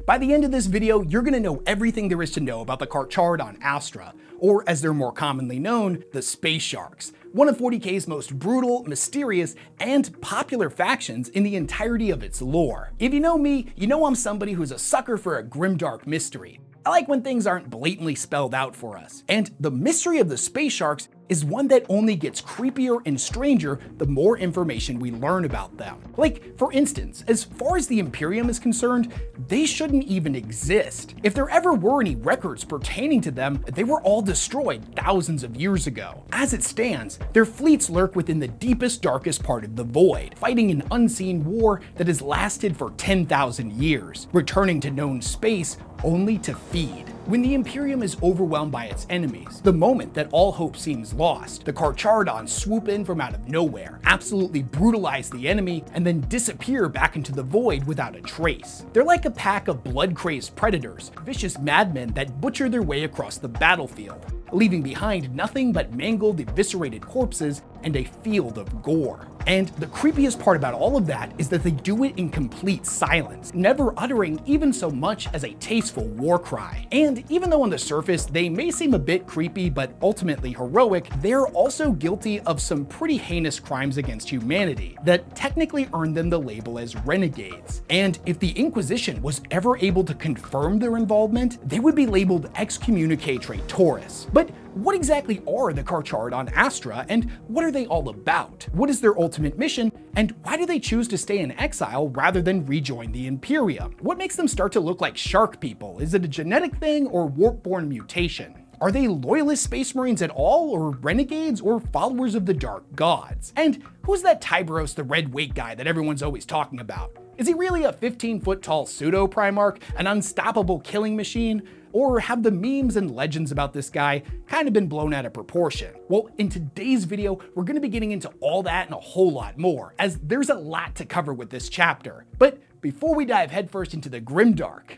By the end of this video, you're gonna know everything there is to know about the Carcharodon Astra, or as they're more commonly known, the Space Sharks, one of 40K's most brutal, mysterious, and popular factions in the entirety of its lore. If you know me, you know I'm somebody who's a sucker for a grimdark mystery. I like when things aren't blatantly spelled out for us. And the mystery of the Space Sharks is one that only gets creepier and stranger the more information we learn about them. Like, for instance, as far as the Imperium is concerned, they shouldn't even exist. If there ever were any records pertaining to them, they were all destroyed thousands of years ago. As it stands, their fleets lurk within the deepest, darkest part of the void, fighting an unseen war that has lasted for 10,000 years, returning to known space only to feed. When the Imperium is overwhelmed by its enemies, the moment that all hope seems lost, the Carcharodons swoop in from out of nowhere, absolutely brutalize the enemy, and then disappear back into the void without a trace. They're like a pack of blood-crazed predators, vicious madmen that butcher their way across the battlefield, leaving behind nothing but mangled, eviscerated corpses and a field of gore. And the creepiest part about all of that is that they do it in complete silence, never uttering even so much as a tasteful war cry. And even though on the surface they may seem a bit creepy but ultimately heroic, they're also guilty of some pretty heinous crimes against humanity that technically earned them the label as renegades. And if the Inquisition was ever able to confirm their involvement, they would be labeled excommunicate traitores. But what exactly are the Carcharodon Astra, and what are they all about? What is their ultimate mission, and why do they choose to stay in exile rather than rejoin the Imperium? What makes them start to look like shark people? Is it a genetic thing or warp-born mutation? Are they loyalist space marines at all, or renegades, or followers of the dark gods? And who's that Tyberos, the red weight guy that everyone's always talking about? Is he really a 15-foot tall pseudo-Primarch, an unstoppable killing machine? Or have the memes and legends about this guy kind of been blown out of proportion? Well, in today's video, we're gonna be getting into all that and a whole lot more, as there's a lot to cover with this chapter. But before we dive headfirst into the grimdark,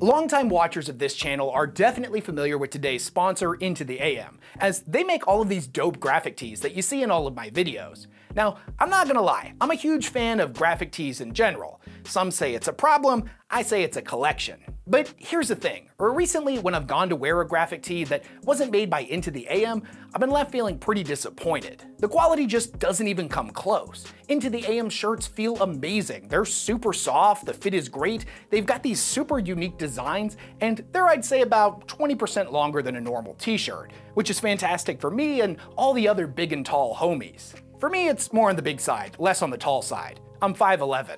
longtime watchers of this channel are definitely familiar with today's sponsor, Into the AM, as they make all of these dope graphic tees that you see in all of my videos. Now, I'm not gonna lie, I'm a huge fan of graphic tees in general. Some say it's a problem, I say it's a collection. But here's the thing, recently when I've gone to wear a graphic tee that wasn't made by Into the AM, I've been left feeling pretty disappointed. The quality just doesn't even come close. Into the AM shirts feel amazing, they're super soft, the fit is great, they've got these super unique designs, and they're I'd say about 20% longer than a normal t-shirt, which is fantastic for me and all the other big and tall homies. For me, it's more on the big side, less on the tall side. I'm 5'11",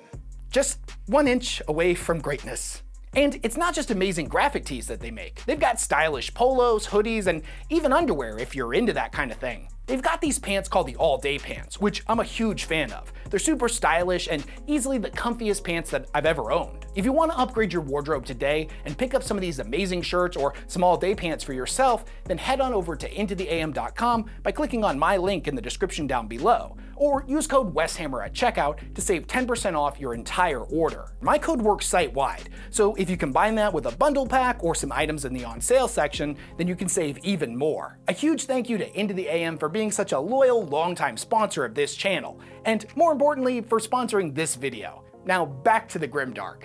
just 1 inch away from greatness. And it's not just amazing graphic tees that they make. They've got stylish polos, hoodies, and even underwear if you're into that kind of thing. They've got these pants called the all-day pants, which I'm a huge fan of. They're super stylish and easily the comfiest pants that I've ever owned. If you want to upgrade your wardrobe today and pick up some of these amazing shirts or some all-day pants for yourself, then head on over to intotheam.com by clicking on my link in the description down below, or use code WESHAMMER at checkout to save 10% off your entire order. My code works site-wide, so if you combine that with a bundle pack or some items in the on sale section, then you can save even more. A huge thank you to Into the AM for being such a loyal, longtime sponsor of this channel, and more importantly, for sponsoring this video. Now back to the grimdark.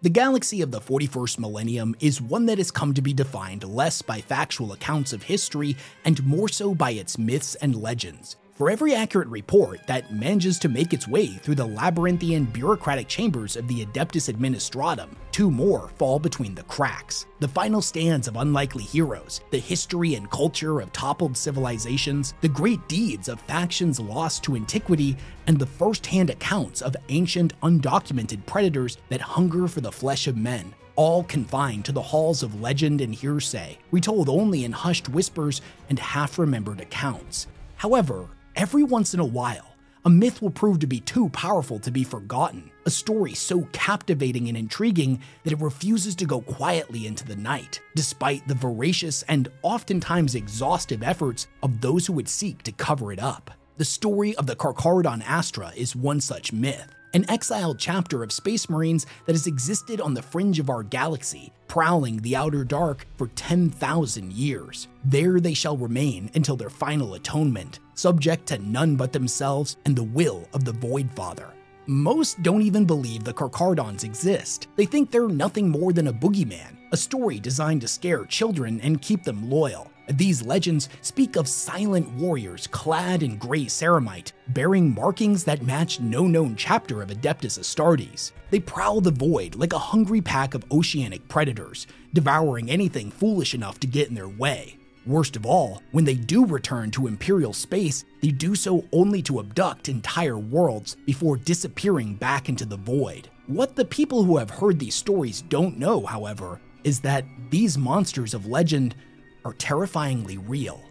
The galaxy of the 41st millennium is one that has come to be defined less by factual accounts of history and more so by its myths and legends. For every accurate report that manages to make its way through the labyrinthian bureaucratic chambers of the Adeptus Administratum, 2 more fall between the cracks. The final stands of unlikely heroes, the history and culture of toppled civilizations, the great deeds of factions lost to antiquity, and the first-hand accounts of ancient, undocumented predators that hunger for the flesh of men, all confined to the halls of legend and hearsay, retold only in hushed whispers and half-remembered accounts. However, every once in a while, a myth will prove to be too powerful to be forgotten, a story so captivating and intriguing that it refuses to go quietly into the night, despite the voracious and oftentimes exhaustive efforts of those who would seek to cover it up. The story of the Carcharodon Astra is one such myth, an exiled chapter of Space Marines that has existed on the fringe of our galaxy, prowling the outer dark for 10,000 years. There they shall remain until their final atonement, subject to none but themselves and the will of the Void Father. Most don't even believe the Carcharodons exist. They think they're nothing more than a boogeyman, a story designed to scare children and keep them loyal. These legends speak of silent warriors clad in gray ceramite, bearing markings that match no known chapter of Adeptus Astartes. They prowl the void like a hungry pack of oceanic predators, devouring anything foolish enough to get in their way. Worst of all, when they do return to Imperial space, they do so only to abduct entire worlds before disappearing back into the void. What the people who have heard these stories don't know, however, is that these monsters of legend are terrifyingly real.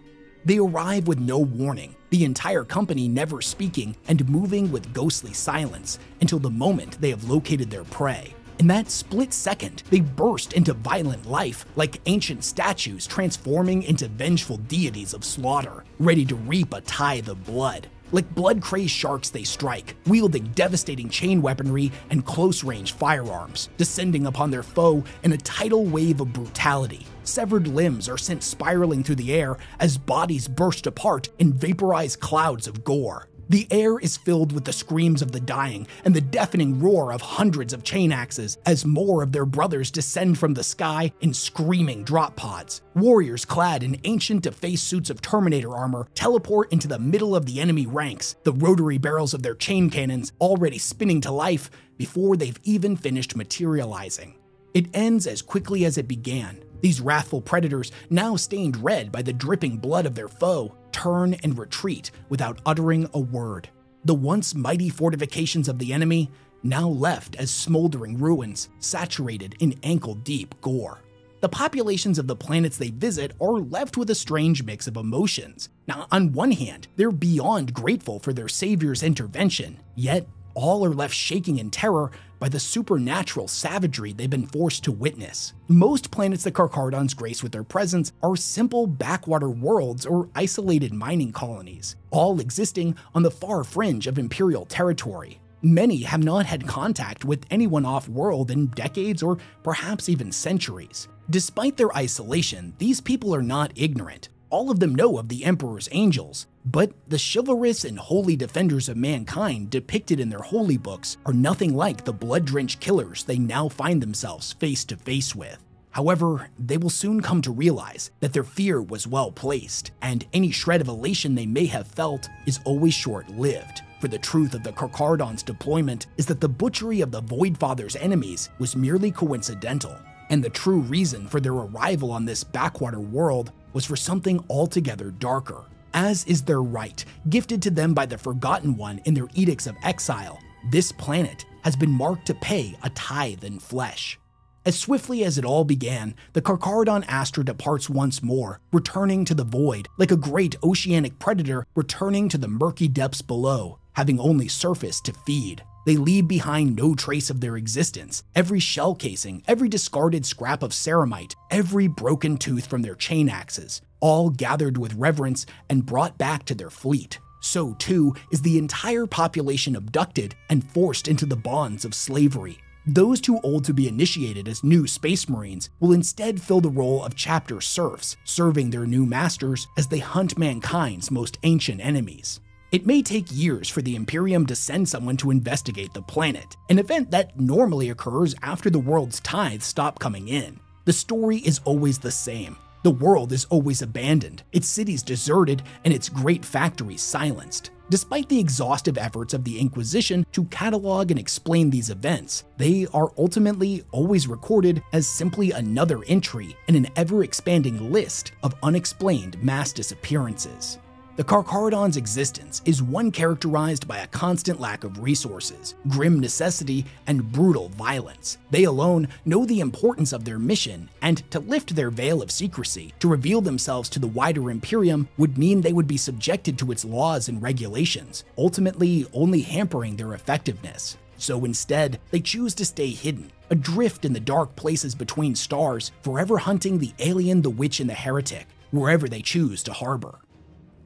They arrive with no warning, the entire company never speaking and moving with ghostly silence until the moment they have located their prey. In that split second, they burst into violent life like ancient statues transforming into vengeful deities of slaughter, ready to reap a tithe of blood. Like blood-crazed sharks they strike, wielding devastating chain weaponry and close-range firearms, descending upon their foe in a tidal wave of brutality. Severed limbs are sent spiraling through the air as bodies burst apart in vaporized clouds of gore. The air is filled with the screams of the dying and the deafening roar of hundreds of chain axes as more of their brothers descend from the sky in screaming drop pods. Warriors clad in ancient defaced suits of Terminator armor teleport into the middle of the enemy ranks, the rotary barrels of their chain cannons already spinning to life before they've even finished materializing. It ends as quickly as it began. These wrathful predators, now stained red by the dripping blood of their foe, turn and retreat without uttering a word. The once mighty fortifications of the enemy, now left as smoldering ruins, saturated in ankle-deep gore. The populations of the planets they visit are left with a strange mix of emotions. Now, on one hand, they're beyond grateful for their savior's intervention, yet all are left shaking in terror by the supernatural savagery they've been forced to witness. Most planets the Carcharodons grace with their presence are simple backwater worlds or isolated mining colonies, all existing on the far fringe of Imperial territory. Many have not had contact with anyone off-world in decades or perhaps even centuries. Despite their isolation, these people are not ignorant. All of them know of the Emperor's angels, but the chivalrous and holy defenders of mankind depicted in their holy books are nothing like the blood-drenched killers they now find themselves face to face with. However, they will soon come to realize that their fear was well placed, and any shred of elation they may have felt is always short-lived. For the truth of the Carcharodons' deployment is that the butchery of the Voidfather's enemies was merely coincidental, and the true reason for their arrival on this backwater world was for something altogether darker, as is their right, gifted to them by the Forgotten One in their edicts of exile. This planet has been marked to pay a tithe in flesh. As swiftly as it all began, the Carcharodon Astra departs once more, returning to the void, like a great oceanic predator returning to the murky depths below, having only surface to feed. They leave behind no trace of their existence. Every shell casing, every discarded scrap of ceramite, every broken tooth from their chain axes, all gathered with reverence and brought back to their fleet. So too is the entire population abducted and forced into the bonds of slavery. Those too old to be initiated as new Space Marines will instead fill the role of chapter serfs, serving their new masters as they hunt mankind's most ancient enemies. It may take years for the Imperium to send someone to investigate the planet, an event that normally occurs after the world's tithes stop coming in. The story is always the same. The world is always abandoned, its cities deserted, and its great factories silenced. Despite the exhaustive efforts of the Inquisition to catalog and explain these events, they are ultimately always recorded as simply another entry in an ever-expanding list of unexplained mass disappearances. The Carcharodons' existence is one characterized by a constant lack of resources, grim necessity, and brutal violence. They alone know the importance of their mission, and to lift their veil of secrecy, to reveal themselves to the wider Imperium, would mean they would be subjected to its laws and regulations, ultimately only hampering their effectiveness. So instead, they choose to stay hidden, adrift in the dark places between stars, forever hunting the alien, the witch, and the heretic, wherever they choose to harbor.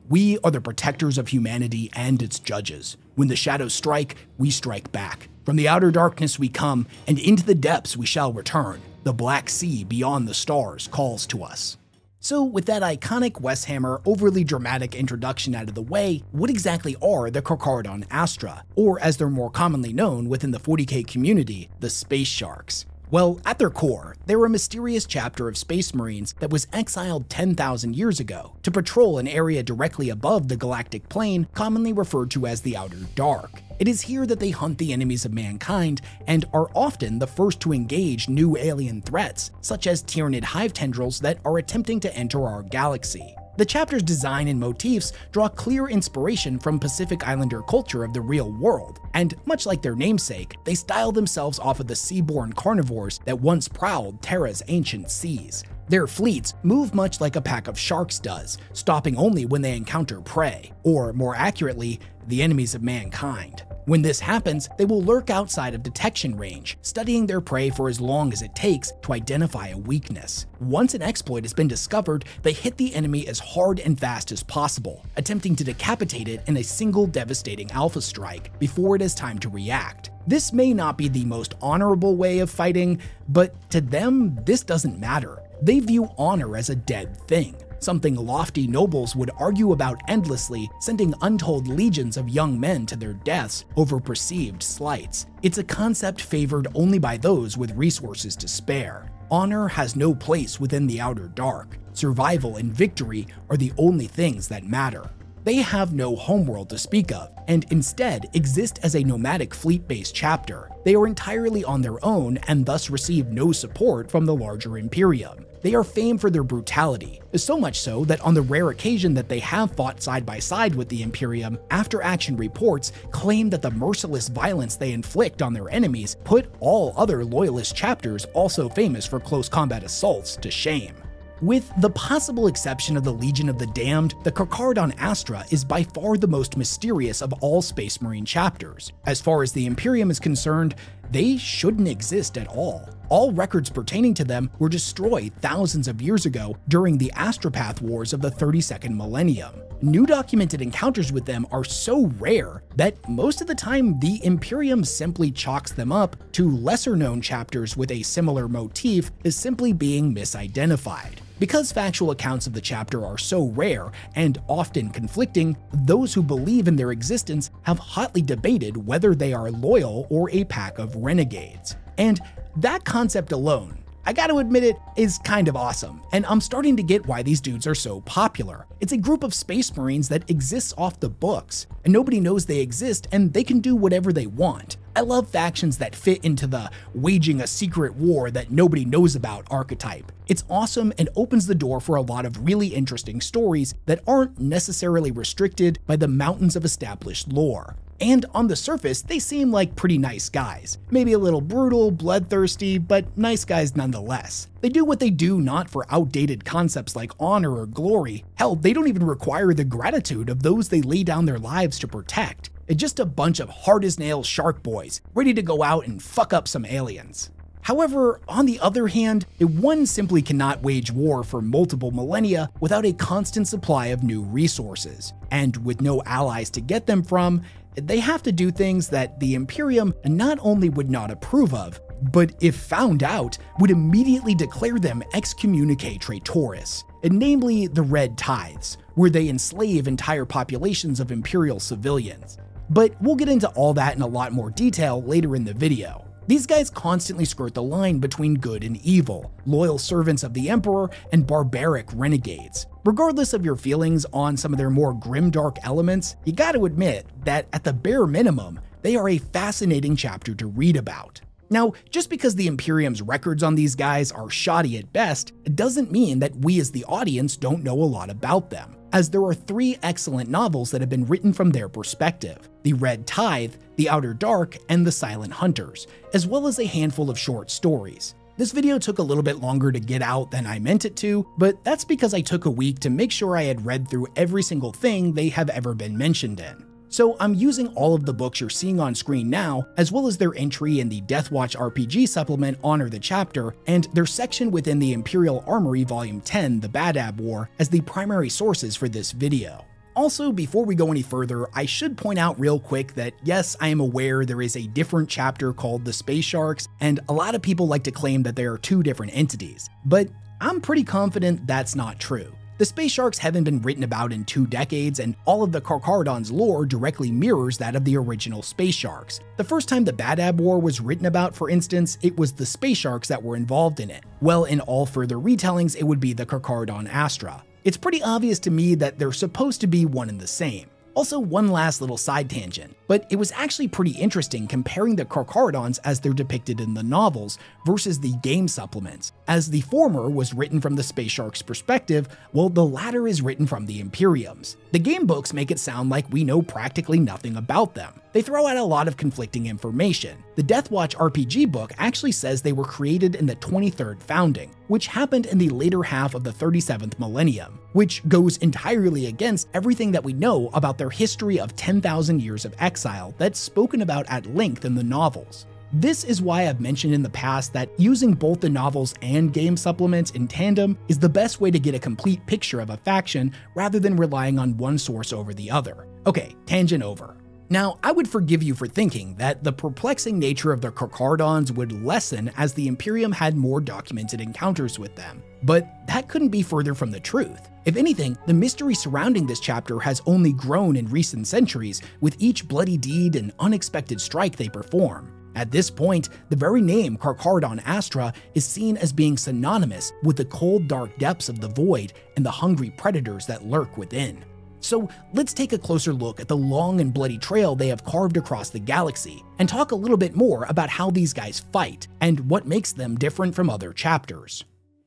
We are the protectors of humanity and its judges. When the shadows strike, we strike back. From the outer darkness we come, and into the depths we shall return. The black sea beyond the stars calls to us. So with that iconic Weshammer, overly dramatic introduction out of the way, what exactly are the Carcharodon Astra, or as they're more commonly known within the 40K community, the Space Sharks? Well, at their core, they're a mysterious chapter of Space Marines that was exiled 10,000 years ago to patrol an area directly above the galactic plane, commonly referred to as the Outer Dark. It is here that they hunt the enemies of mankind and are often the first to engage new alien threats, such as Tyranid hive tendrils that are attempting to enter our galaxy. The chapter's design and motifs draw clear inspiration from Pacific Islander culture of the real world, and much like their namesake, they style themselves off of the seaborne carnivores that once prowled Terra's ancient seas. Their fleets move much like a pack of sharks does, stopping only when they encounter prey, or more accurately, the enemies of mankind. When this happens, they will lurk outside of detection range, studying their prey for as long as it takes to identify a weakness. Once an exploit has been discovered, they hit the enemy as hard and fast as possible, attempting to decapitate it in a single devastating alpha strike before it has time to react. This may not be the most honorable way of fighting, but to them, this doesn't matter. They view honor as a dead thing, something lofty nobles would argue about endlessly, sending untold legions of young men to their deaths over perceived slights. It's a concept favored only by those with resources to spare. Honor has no place within the Outer Dark. Survival and victory are the only things that matter. They have no homeworld to speak of, and instead exist as a nomadic fleet-based chapter. They are entirely on their own and thus receive no support from the larger Imperium. They are famed for their brutality, so much so that on the rare occasion that they have fought side by side with the Imperium, after-action reports claim that the merciless violence they inflict on their enemies put all other loyalist chapters also famous for close combat assaults to shame. With the possible exception of the Legion of the Damned, the Carcharodon Astra is by far the most mysterious of all Space Marine chapters. As far as the Imperium is concerned, they shouldn't exist at all. All records pertaining to them were destroyed thousands of years ago during the Astropath Wars of the 32nd millennium. New documented encounters with them are so rare that most of the time the Imperium simply chalks them up to lesser-known chapters with a similar motif as simply being misidentified. Because factual accounts of the chapter are so rare and often conflicting, those who believe in their existence have hotly debated whether they are loyal or a pack of renegades. And that concept alone, I gotta admit it, is kind of awesome, and I'm starting to get why these dudes are so popular. It's a group of Space Marines that exists off the books, and nobody knows they exist and they can do whatever they want. I love factions that fit into the waging a secret war that nobody knows about archetype. It's awesome and opens the door for a lot of really interesting stories that aren't necessarily restricted by the mountains of established lore. And on the surface, they seem like pretty nice guys. Maybe a little brutal, bloodthirsty, but nice guys nonetheless. They do what they do not for outdated concepts like honor or glory. Hell, they don't even require the gratitude of those they lay down their lives to protect. It's just a bunch of hard-as-nails shark boys, ready to go out and fuck up some aliens. However, on the other hand, one simply cannot wage war for multiple millennia without a constant supply of new resources. And with no allies to get them from, they have to do things that the Imperium not only would not approve of, but if found out, would immediately declare them excommunicate traitores, namely the Red Tithes, where they enslave entire populations of Imperial civilians. But we'll get into all that in a lot more detail later in the video. These guys constantly skirt the line between good and evil, loyal servants of the Emperor and barbaric renegades. Regardless of your feelings on some of their more grimdark elements, you gotta admit that at the bare minimum, they are a fascinating chapter to read about. Now, just because the Imperium's records on these guys are shoddy at best, it doesn't mean that we as the audience don't know a lot about them, as there are 3 excellent novels that have been written from their perspective: The Red Tithe, The Outer Dark, and The Silent Hunters, as well as a handful of short stories. This video took a little bit longer to get out than I meant it to, but that's because I took a week to make sure I had read through every single thing they have ever been mentioned in. So I'm using all of the books you're seeing on screen now, as well as their entry in the Deathwatch RPG supplement Honor the Chapter, and their section within the Imperial Armory Volume 10, The Badab War, as the primary sources for this video. Also, before we go any further, I should point out real quick that yes, I am aware there is a different chapter called the Space Sharks, and a lot of people like to claim that there are 2 different entities, but I'm pretty confident that's not true. The space sharks haven't been written about in 2 decades, and all of the Carcharodons' lore directly mirrors that of the original space sharks. The first time the Badab War was written about, for instance, it was the space sharks that were involved in it. Well, in all further retellings, it would be the Carcharodon Astra. It's pretty obvious to me that they're supposed to be one and the same. Also, one last little side tangent, but it was actually pretty interesting comparing the Carcharodons as they're depicted in the novels versus the game supplements, as the former was written from the Space Sharks' perspective, while the latter is written from the Imperium's. The game books make it sound like we know practically nothing about them. They throw out a lot of conflicting information. The Deathwatch RPG book actually says they were created in the 23rd founding, which happened in the later half of the 37th millennium, which goes entirely against everything that we know about their history of 10,000 years of exile that's spoken about at length in the novels. This is why I've mentioned in the past that using both the novels and game supplements in tandem is the best way to get a complete picture of a faction rather than relying on one source over the other. Okay, tangent over. Now, I would forgive you for thinking that the perplexing nature of the Carcharodons would lessen as the Imperium had more documented encounters with them, but that couldn't be further from the truth. If anything, the mystery surrounding this chapter has only grown in recent centuries with each bloody deed and unexpected strike they perform. At this point, the very name Carcharodon Astra is seen as being synonymous with the cold, dark depths of the void and the hungry predators that lurk within. So let's take a closer look at the long and bloody trail they have carved across the galaxy, and talk a little bit more about how these guys fight, and what makes them different from other chapters.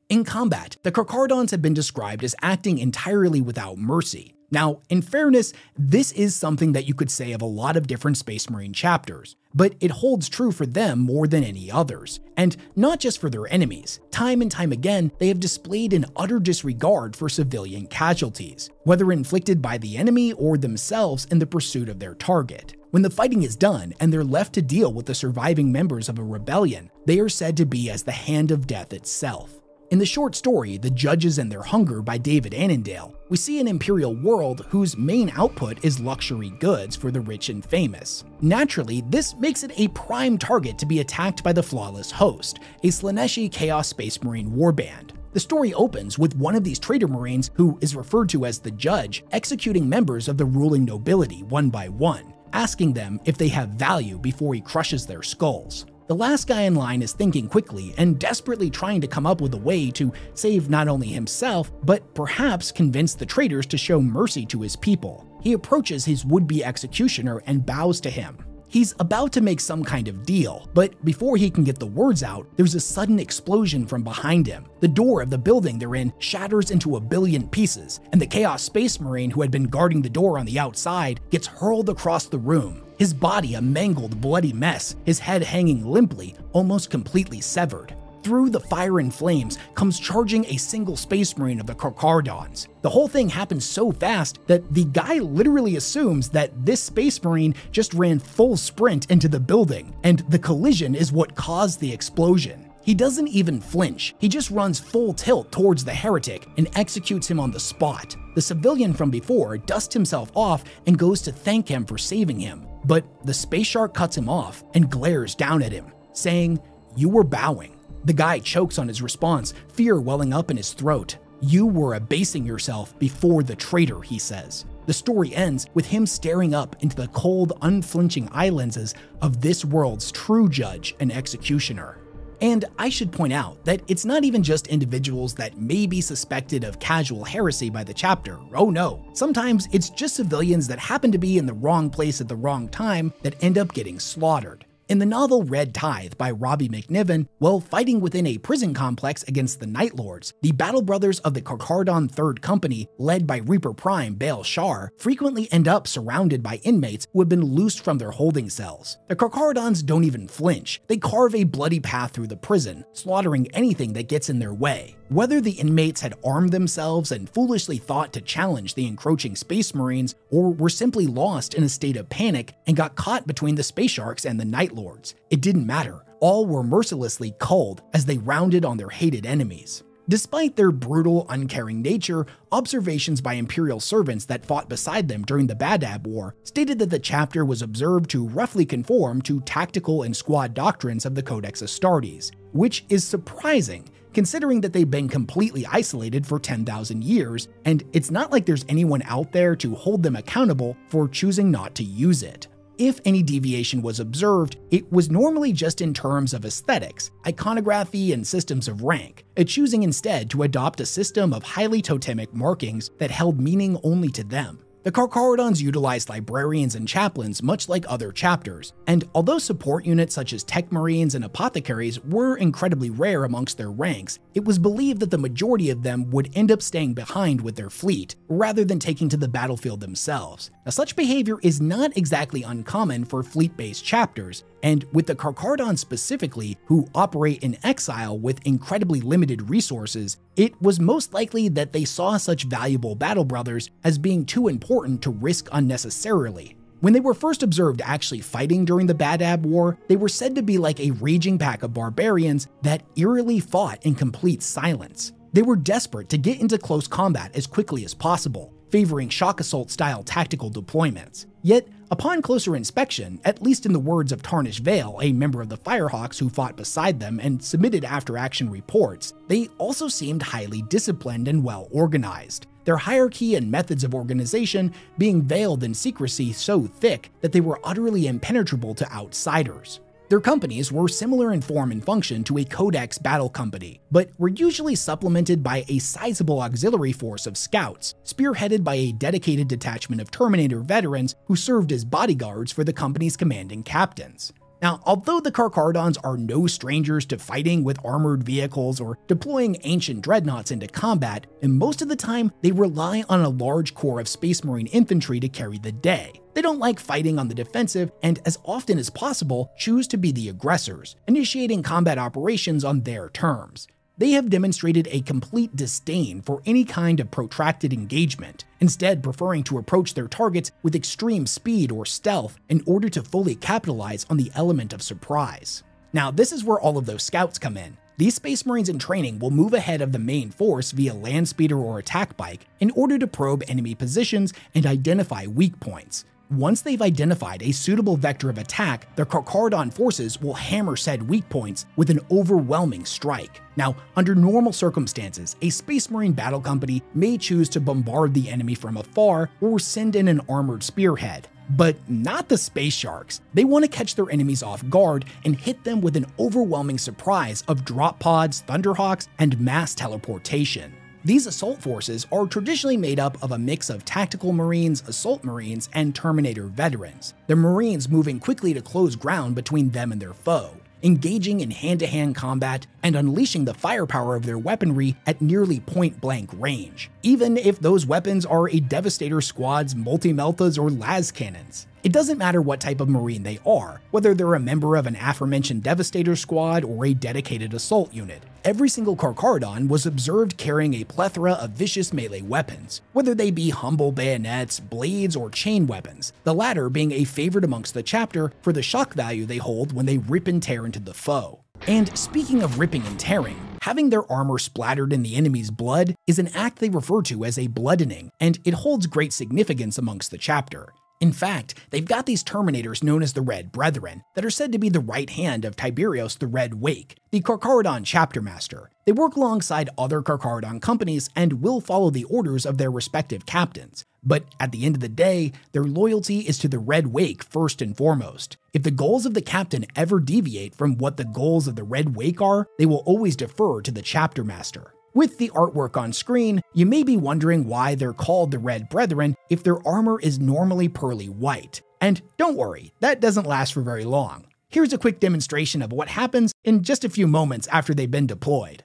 In combat, the Carcharodons have been described as acting entirely without mercy. Now, in fairness, this is something that you could say of a lot of different Space Marine chapters, but it holds true for them more than any others, and not just for their enemies. Time and time again, they have displayed an utter disregard for civilian casualties, whether inflicted by the enemy or themselves in the pursuit of their target. When the fighting is done and they're left to deal with the surviving members of a rebellion, they are said to be as the hand of death itself. In the short story, The Judges and Their Hunger by David Annandale, we see an imperial world whose main output is luxury goods for the rich and famous. Naturally, this makes it a prime target to be attacked by the Flawless Host, a Slaaneshi Chaos Space Marine warband. The story opens with one of these traitor marines, who is referred to as the Judge, executing members of the ruling nobility one by one, asking them if they have value before he crushes their skulls. The last guy in line is thinking quickly and desperately trying to come up with a way to save not only himself, but perhaps convince the traitors to show mercy to his people. He approaches his would-be executioner and bows to him. He's about to make some kind of deal, but before he can get the words out, there's a sudden explosion from behind him. The door of the building they're in shatters into a billion pieces, and the Chaos Space Marine who had been guarding the door on the outside gets hurled across the room. His body a mangled, bloody mess, his head hanging limply, almost completely severed. Through the fire and flames comes charging a single Space Marine of the Carcharodons. The whole thing happens so fast that the guy literally assumes that this Space Marine just ran full sprint into the building, and the collision is what caused the explosion. He doesn't even flinch, he just runs full tilt towards the heretic and executes him on the spot. The civilian from before dusts himself off and goes to thank him for saving him, but the Space Shark cuts him off and glares down at him, saying, "You were bowing." The guy chokes on his response, fear welling up in his throat. "You were abasing yourself before the traitor," he says. The story ends with him staring up into the cold, unflinching eye lenses of this world's true judge and executioner. And I should point out that it's not even just individuals that may be suspected of casual heresy by the chapter. Oh no, sometimes it's just civilians that happen to be in the wrong place at the wrong time that end up getting slaughtered. In the novel Red Tithes by Robbie McNiven, while fighting within a prison complex against the Night Lords, the battle brothers of the Carcharodon Third Company, led by Reaper Prime Baal Shar, frequently end up surrounded by inmates who have been loosed from their holding cells. The Carcharodons don't even flinch. They carve a bloody path through the prison, slaughtering anything that gets in their way. Whether the inmates had armed themselves and foolishly thought to challenge the encroaching Space Marines, or were simply lost in a state of panic and got caught between the Space Sharks and the Night Lords, it didn't matter. All were mercilessly culled as they rounded on their hated enemies. Despite their brutal, uncaring nature, observations by Imperial servants that fought beside them during the Badab War stated that the chapter was observed to roughly conform to tactical and squad doctrines of the Codex Astartes, which is surprising considering that they've been completely isolated for 10,000 years, and it's not like there's anyone out there to hold them accountable for choosing not to use it. If any deviation was observed, it was normally just in terms of aesthetics, iconography, and systems of rank, choosing instead to adopt a system of highly totemic markings that held meaning only to them. The Carcharodons utilized librarians and chaplains much like other chapters, and although support units such as tech marines and apothecaries were incredibly rare amongst their ranks, it was believed that the majority of them would end up staying behind with their fleet, rather than taking to the battlefield themselves. Now, such behavior is not exactly uncommon for fleet-based chapters, and with the Carcharodons specifically, who operate in exile with incredibly limited resources, it was most likely that they saw such valuable battle brothers as being too important to risk unnecessarily. When they were first observed actually fighting during the Badab War, they were said to be like a raging pack of barbarians that eerily fought in complete silence. They were desperate to get into close combat as quickly as possible, favoring shock assault style tactical deployments. Yet, upon closer inspection, at least in the words of Tarnished Vale, a member of the Firehawks who fought beside them and submitted after-action reports, they also seemed highly disciplined and well organized, their hierarchy and methods of organization being veiled in secrecy so thick that they were utterly impenetrable to outsiders. Their companies were similar in form and function to a Codex battle company, but were usually supplemented by a sizable auxiliary force of scouts, spearheaded by a dedicated detachment of Terminator veterans who served as bodyguards for the company's commanding captains. Now, although the Carcharodons are no strangers to fighting with armored vehicles or deploying ancient dreadnoughts into combat, and most of the time they rely on a large corps of Space Marine infantry to carry the day. They don't like fighting on the defensive and, as often as possible, choose to be the aggressors, initiating combat operations on their terms. They have demonstrated a complete disdain for any kind of protracted engagement, instead preferring to approach their targets with extreme speed or stealth in order to fully capitalize on the element of surprise. Now, this is where all of those scouts come in. These Space Marines in training will move ahead of the main force via land speeder or attack bike in order to probe enemy positions and identify weak points. Once they've identified a suitable vector of attack, their Carcharodon forces will hammer said weak points with an overwhelming strike. Now, under normal circumstances, a Space Marine battle company may choose to bombard the enemy from afar or send in an armored spearhead. But not the Space Sharks. They want to catch their enemies off guard and hit them with an overwhelming surprise of drop pods, thunderhawks, and mass teleportation. These assault forces are traditionally made up of a mix of tactical Marines, assault Marines, and Terminator veterans, the Marines moving quickly to close ground between them and their foe, engaging in hand-to-hand combat and unleashing the firepower of their weaponry at nearly point-blank range, even if those weapons are a Devastator squad's multi-meltas or las cannons. It doesn't matter what type of Marine they are, whether they're a member of an aforementioned Devastator squad or a dedicated assault unit. Every single Carcharodon was observed carrying a plethora of vicious melee weapons, whether they be humble bayonets, blades, or chain weapons, the latter being a favorite amongst the chapter for the shock value they hold when they rip and tear into the foe. And speaking of ripping and tearing, having their armor splattered in the enemy's blood is an act they refer to as a bloodening, and it holds great significance amongst the chapter. In fact, they've got these Terminators known as the Red Brethren that are said to be the right hand of Tyberos the Red Wake, the Carcharodon chapter master. They work alongside other Carcharodon companies and will follow the orders of their respective captains. But at the end of the day, their loyalty is to the Red Wake first and foremost. If the goals of the captain ever deviate from what the goals of the Red Wake are, they will always defer to the chapter master. With the artwork on screen, you may be wondering why they're called the Red Brethren if their armor is normally pearly white. And don't worry, that doesn't last for very long. Here's a quick demonstration of what happens in just a few moments after they've been deployed.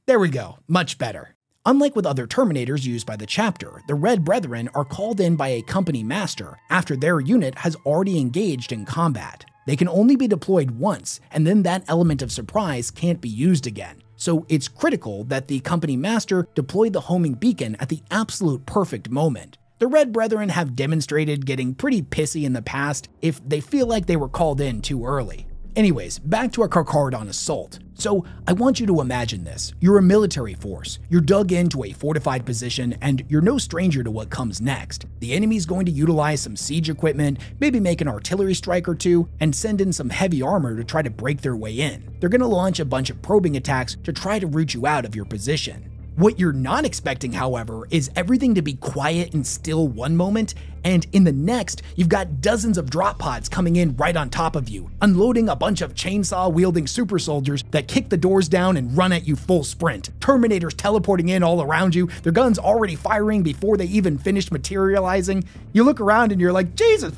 There we go, much better. Unlike with other Terminators used by the chapter, the Red Brethren are called in by a company master after their unit has already engaged in combat. They can only be deployed once, and then that element of surprise can't be used again. So it's critical that the company master deploy the homing beacon at the absolute perfect moment. The Red Brethren have demonstrated getting pretty pissy in the past if they feel like they were called in too early. Anyways, back to our Carcharodon assault. So I want you to imagine this. You're a military force, you're dug into a fortified position, and you're no stranger to what comes next. The enemy's going to utilize some siege equipment, maybe make an artillery strike or two, and send in some heavy armor to try to break their way in. They're gonna launch a bunch of probing attacks to try to root you out of your position. What you're not expecting, however, is everything to be quiet and still one moment, and in the next, you've got dozens of drop pods coming in right on top of you, unloading a bunch of chainsaw-wielding super soldiers that kick the doors down and run at you full sprint. Terminators teleporting in all around you, their guns already firing before they even finished materializing. You look around and you're like, Jesus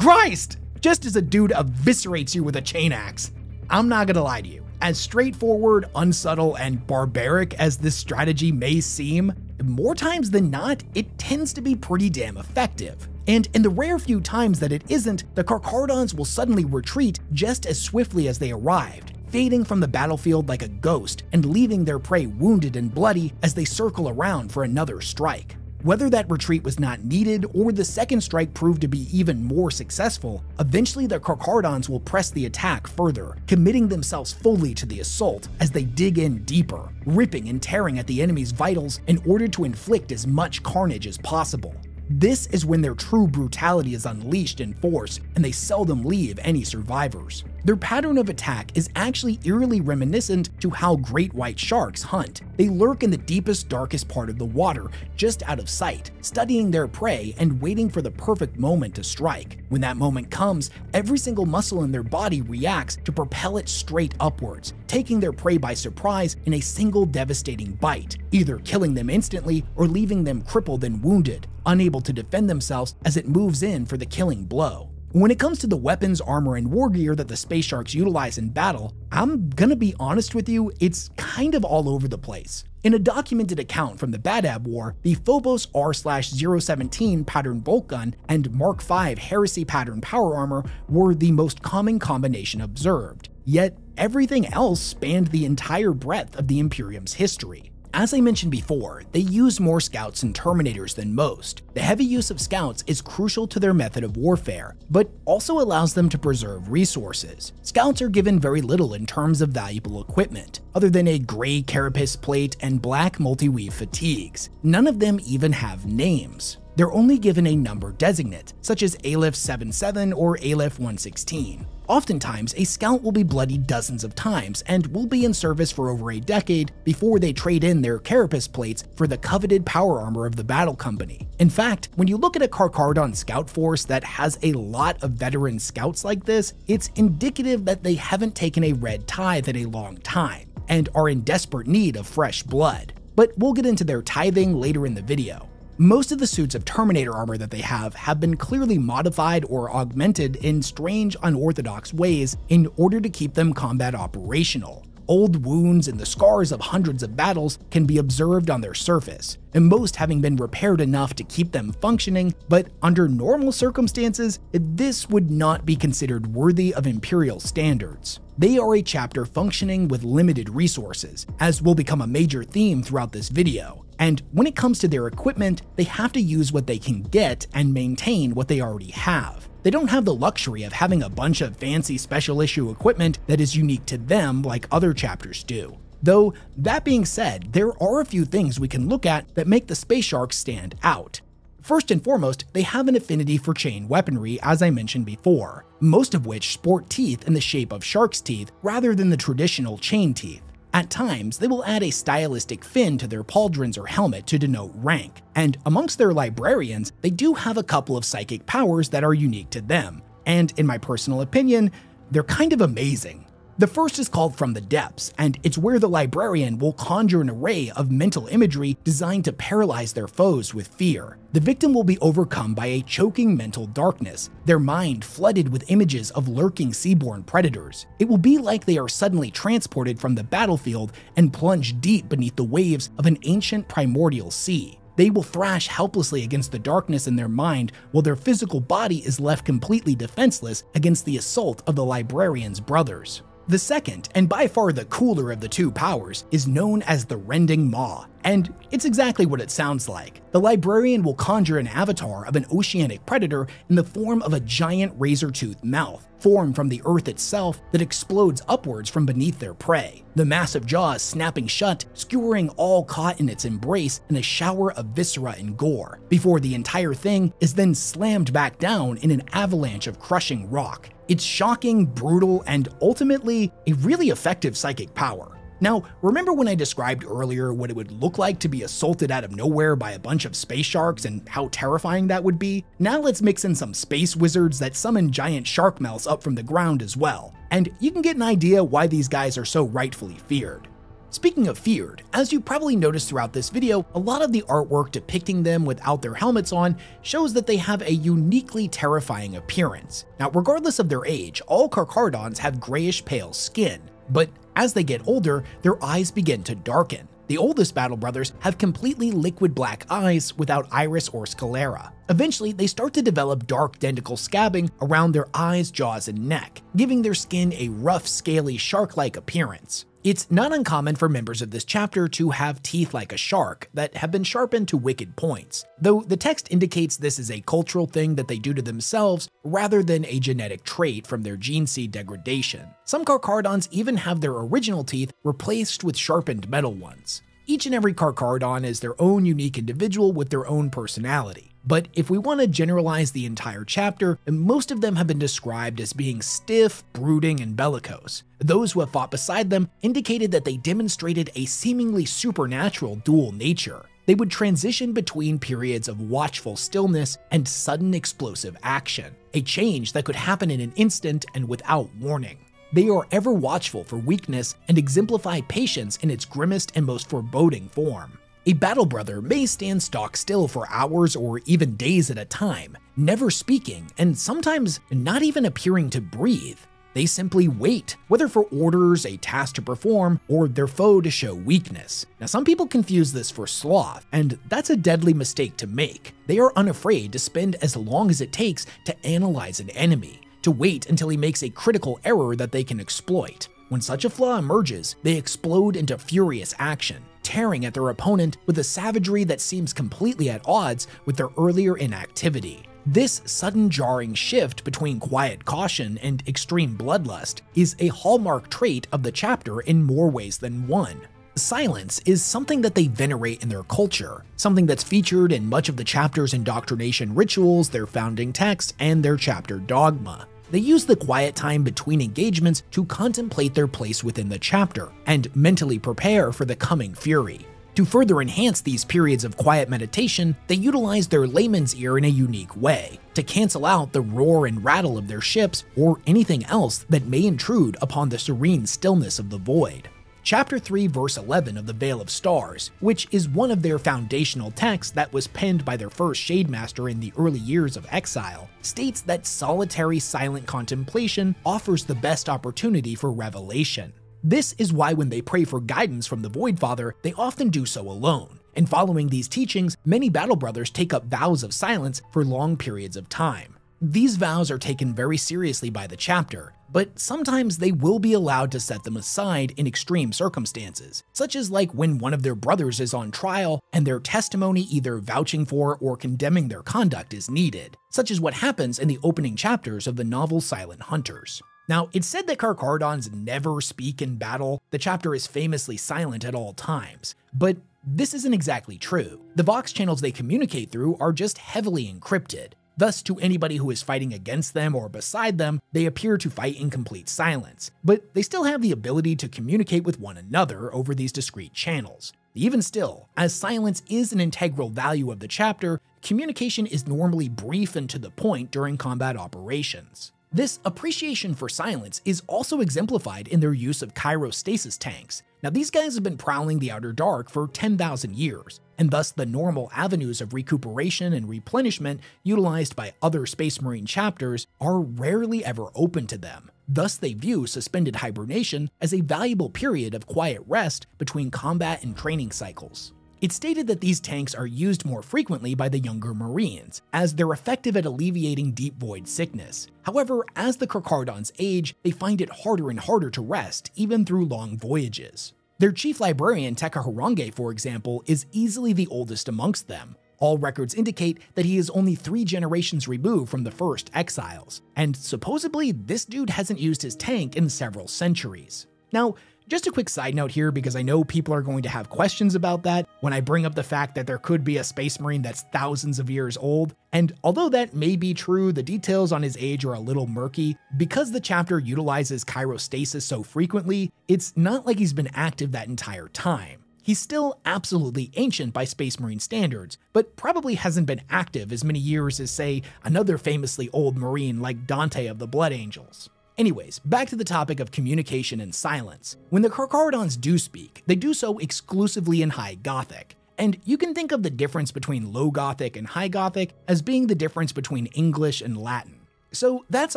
Christ! Just as a dude eviscerates you with a chain axe. I'm not gonna lie to you. As straightforward, unsubtle, and barbaric as this strategy may seem, more times than not, it tends to be pretty damn effective. And in the rare few times that it isn't, the Carcharodons will suddenly retreat just as swiftly as they arrived, fading from the battlefield like a ghost and leaving their prey wounded and bloody as they circle around for another strike. Whether that retreat was not needed or the second strike proved to be even more successful, eventually the Carcharodons will press the attack further, committing themselves fully to the assault as they dig in deeper, ripping and tearing at the enemy's vitals in order to inflict as much carnage as possible. This is when their true brutality is unleashed in force, and they seldom leave any survivors. Their pattern of attack is actually eerily reminiscent to how great white sharks hunt. They lurk in the deepest, darkest part of the water, just out of sight, studying their prey and waiting for the perfect moment to strike. When that moment comes, every single muscle in their body reacts to propel it straight upwards, taking their prey by surprise in a single devastating bite, either killing them instantly or leaving them crippled and wounded, unable to defend themselves as it moves in for the killing blow. When it comes to the weapons, armor, and war gear that the Space Sharks utilize in battle, I'm gonna be honest with you, it's kind of all over the place. In a documented account from the Badab War, the Phobos R/017 pattern bolt gun and Mark V Heresy pattern power armor were the most common combination observed. Yet everything else spanned the entire breadth of the Imperium's history. As I mentioned before, they use more scouts and terminators than most. The heavy use of scouts is crucial to their method of warfare, but also allows them to preserve resources. Scouts are given very little in terms of valuable equipment, other than a gray carapace plate and black multi-weave fatigues. None of them even have names. They're only given a number designate, such as Aleph 77 or Aleph 116. Oftentimes, a scout will be bloodied dozens of times and will be in service for over a decade before they trade in their carapace plates for the coveted power armor of the battle company. In fact, when you look at a Carcharodon scout force that has a lot of veteran scouts like this, it's indicative that they haven't taken a Red Tithe in a long time and are in desperate need of fresh blood. But we'll get into their tithing later in the video. Most of the suits of Terminator armor that they have been clearly modified or augmented in strange, unorthodox ways in order to keep them combat operational. Old wounds and the scars of hundreds of battles can be observed on their surface, and most having been repaired enough to keep them functioning, but under normal circumstances, this would not be considered worthy of Imperial standards. They are a chapter functioning with limited resources, as will become a major theme throughout this video. And when it comes to their equipment, they have to use what they can get and maintain what they already have. They don't have the luxury of having a bunch of fancy special issue equipment that is unique to them like other chapters do. Though, that being said, there are a few things we can look at that make the Space Sharks stand out. First and foremost, they have an affinity for chain weaponry, as I mentioned before, most of which sport teeth in the shape of shark's teeth rather than the traditional chain teeth. At times, they will add a stylistic fin to their pauldrons or helmet to denote rank, and amongst their librarians, they do have a couple of psychic powers that are unique to them, and in my personal opinion, they're kind of amazing. The first is called From the Depths, and it's where the librarian will conjure an array of mental imagery designed to paralyze their foes with fear. The victim will be overcome by a choking mental darkness, their mind flooded with images of lurking seaborne predators. It will be like they are suddenly transported from the battlefield and plunged deep beneath the waves of an ancient primordial sea. They will thrash helplessly against the darkness in their mind while their physical body is left completely defenseless against the assault of the librarian's brothers. The second, and by far the cooler of the two powers, is known as the Rending Maw, and it's exactly what it sounds like. The librarian will conjure an avatar of an oceanic predator in the form of a giant razor-toothed mouth, formed from the earth itself that explodes upwards from beneath their prey. The massive jaws snapping shut, skewering all caught in its embrace in a shower of viscera and gore, before the entire thing is then slammed back down in an avalanche of crushing rock. It's shocking, brutal, and ultimately a really effective psychic power. Now, remember when I described earlier what it would look like to be assaulted out of nowhere by a bunch of space sharks and how terrifying that would be? Now let's mix in some space wizards that summon giant shark mouths up from the ground as well, and you can get an idea why these guys are so rightfully feared. Speaking of feared, as you probably noticed throughout this video, a lot of the artwork depicting them without their helmets on shows that they have a uniquely terrifying appearance. Now, regardless of their age, all Carcharodons have grayish pale skin, but as they get older, their eyes begin to darken. The oldest Battle Brothers have completely liquid black eyes without iris or sclera. Eventually, they start to develop dark denticle scabbing around their eyes, jaws, and neck, giving their skin a rough, scaly, shark-like appearance. It's not uncommon for members of this chapter to have teeth like a shark that have been sharpened to wicked points, though the text indicates this is a cultural thing that they do to themselves rather than a genetic trait from their gene seed degradation. Some Carcharodons even have their original teeth replaced with sharpened metal ones. Each and every Carcharodon is their own unique individual with their own personality. But if we want to generalize the entire chapter, most of them have been described as being stiff, brooding, and bellicose. Those who have fought beside them indicated that they demonstrated a seemingly supernatural dual nature. They would transition between periods of watchful stillness and sudden explosive action, a change that could happen in an instant and without warning. They are ever watchful for weakness and exemplify patience in its grimmest and most foreboding form. A battle brother may stand stock still for hours or even days at a time, never speaking and sometimes not even appearing to breathe. They simply wait, whether for orders, a task to perform, or their foe to show weakness. Now, some people confuse this for sloth, and that's a deadly mistake to make. They are unafraid to spend as long as it takes to analyze an enemy, to wait until he makes a critical error that they can exploit. When such a flaw emerges, they explode into furious action, tearing at their opponent with a savagery that seems completely at odds with their earlier inactivity. This sudden jarring shift between quiet caution and extreme bloodlust is a hallmark trait of the chapter in more ways than one. Silence is something that they venerate in their culture, something that's featured in much of the chapter's indoctrination rituals, their founding text, and their chapter dogma. They use the quiet time between engagements to contemplate their place within the chapter and mentally prepare for the coming fury. To further enhance these periods of quiet meditation, they utilize their layman's ear in a unique way, to cancel out the roar and rattle of their ships or anything else that may intrude upon the serene stillness of the void. Chapter 3 verse 11 of the Veil of Stars, which is one of their foundational texts that was penned by their first Shademaster in the early years of exile, states that solitary silent contemplation offers the best opportunity for revelation. This is why when they pray for guidance from the Void Father, they often do so alone. And following these teachings, many Battle Brothers take up vows of silence for long periods of time. These vows are taken very seriously by the chapter, but sometimes they will be allowed to set them aside in extreme circumstances, such as like when one of their brothers is on trial and their testimony either vouching for or condemning their conduct is needed, such as what happens in the opening chapters of the novel Silent Hunters. Now, it's said that Carcharodons never speak in battle. The chapter is famously silent at all times, but this isn't exactly true. The Vox channels they communicate through are just heavily encrypted. Thus, to anybody who is fighting against them or beside them, they appear to fight in complete silence, but they still have the ability to communicate with one another over these discrete channels. Even still, as silence is an integral value of the chapter, communication is normally brief and to the point during combat operations. This appreciation for silence is also exemplified in their use of chirostasis tanks. Now, these guys have been prowling the Outer Dark for 10,000 years, and thus the normal avenues of recuperation and replenishment utilized by other Space Marine chapters are rarely ever open to them. Thus, they view suspended hibernation as a valuable period of quiet rest between combat and training cycles. It's stated that these tanks are used more frequently by the younger Marines, as they're effective at alleviating deep void sickness. However, as the Carcharodons age, they find it harder and harder to rest, even through long voyages. Their chief librarian, Tekaharange, for example, is easily the oldest amongst them. All records indicate that he is only 3 generations removed from the first exiles, and supposedly this dude hasn't used his tank in several centuries. Now, just a quick side note here, because I know people are going to have questions about that when I bring up the fact that there could be a Space Marine that's thousands of years old, and although that may be true, the details on his age are a little murky. Because the chapter utilizes cryostasis so frequently, it's not like he's been active that entire time. He's still absolutely ancient by Space Marine standards, but probably hasn't been active as many years as, say, another famously old Marine like Dante of the Blood Angels. Anyways, back to the topic of communication and silence. When the Carcharodons do speak, they do so exclusively in High Gothic. And you can think of the difference between Low Gothic and High Gothic as being the difference between English and Latin. So that's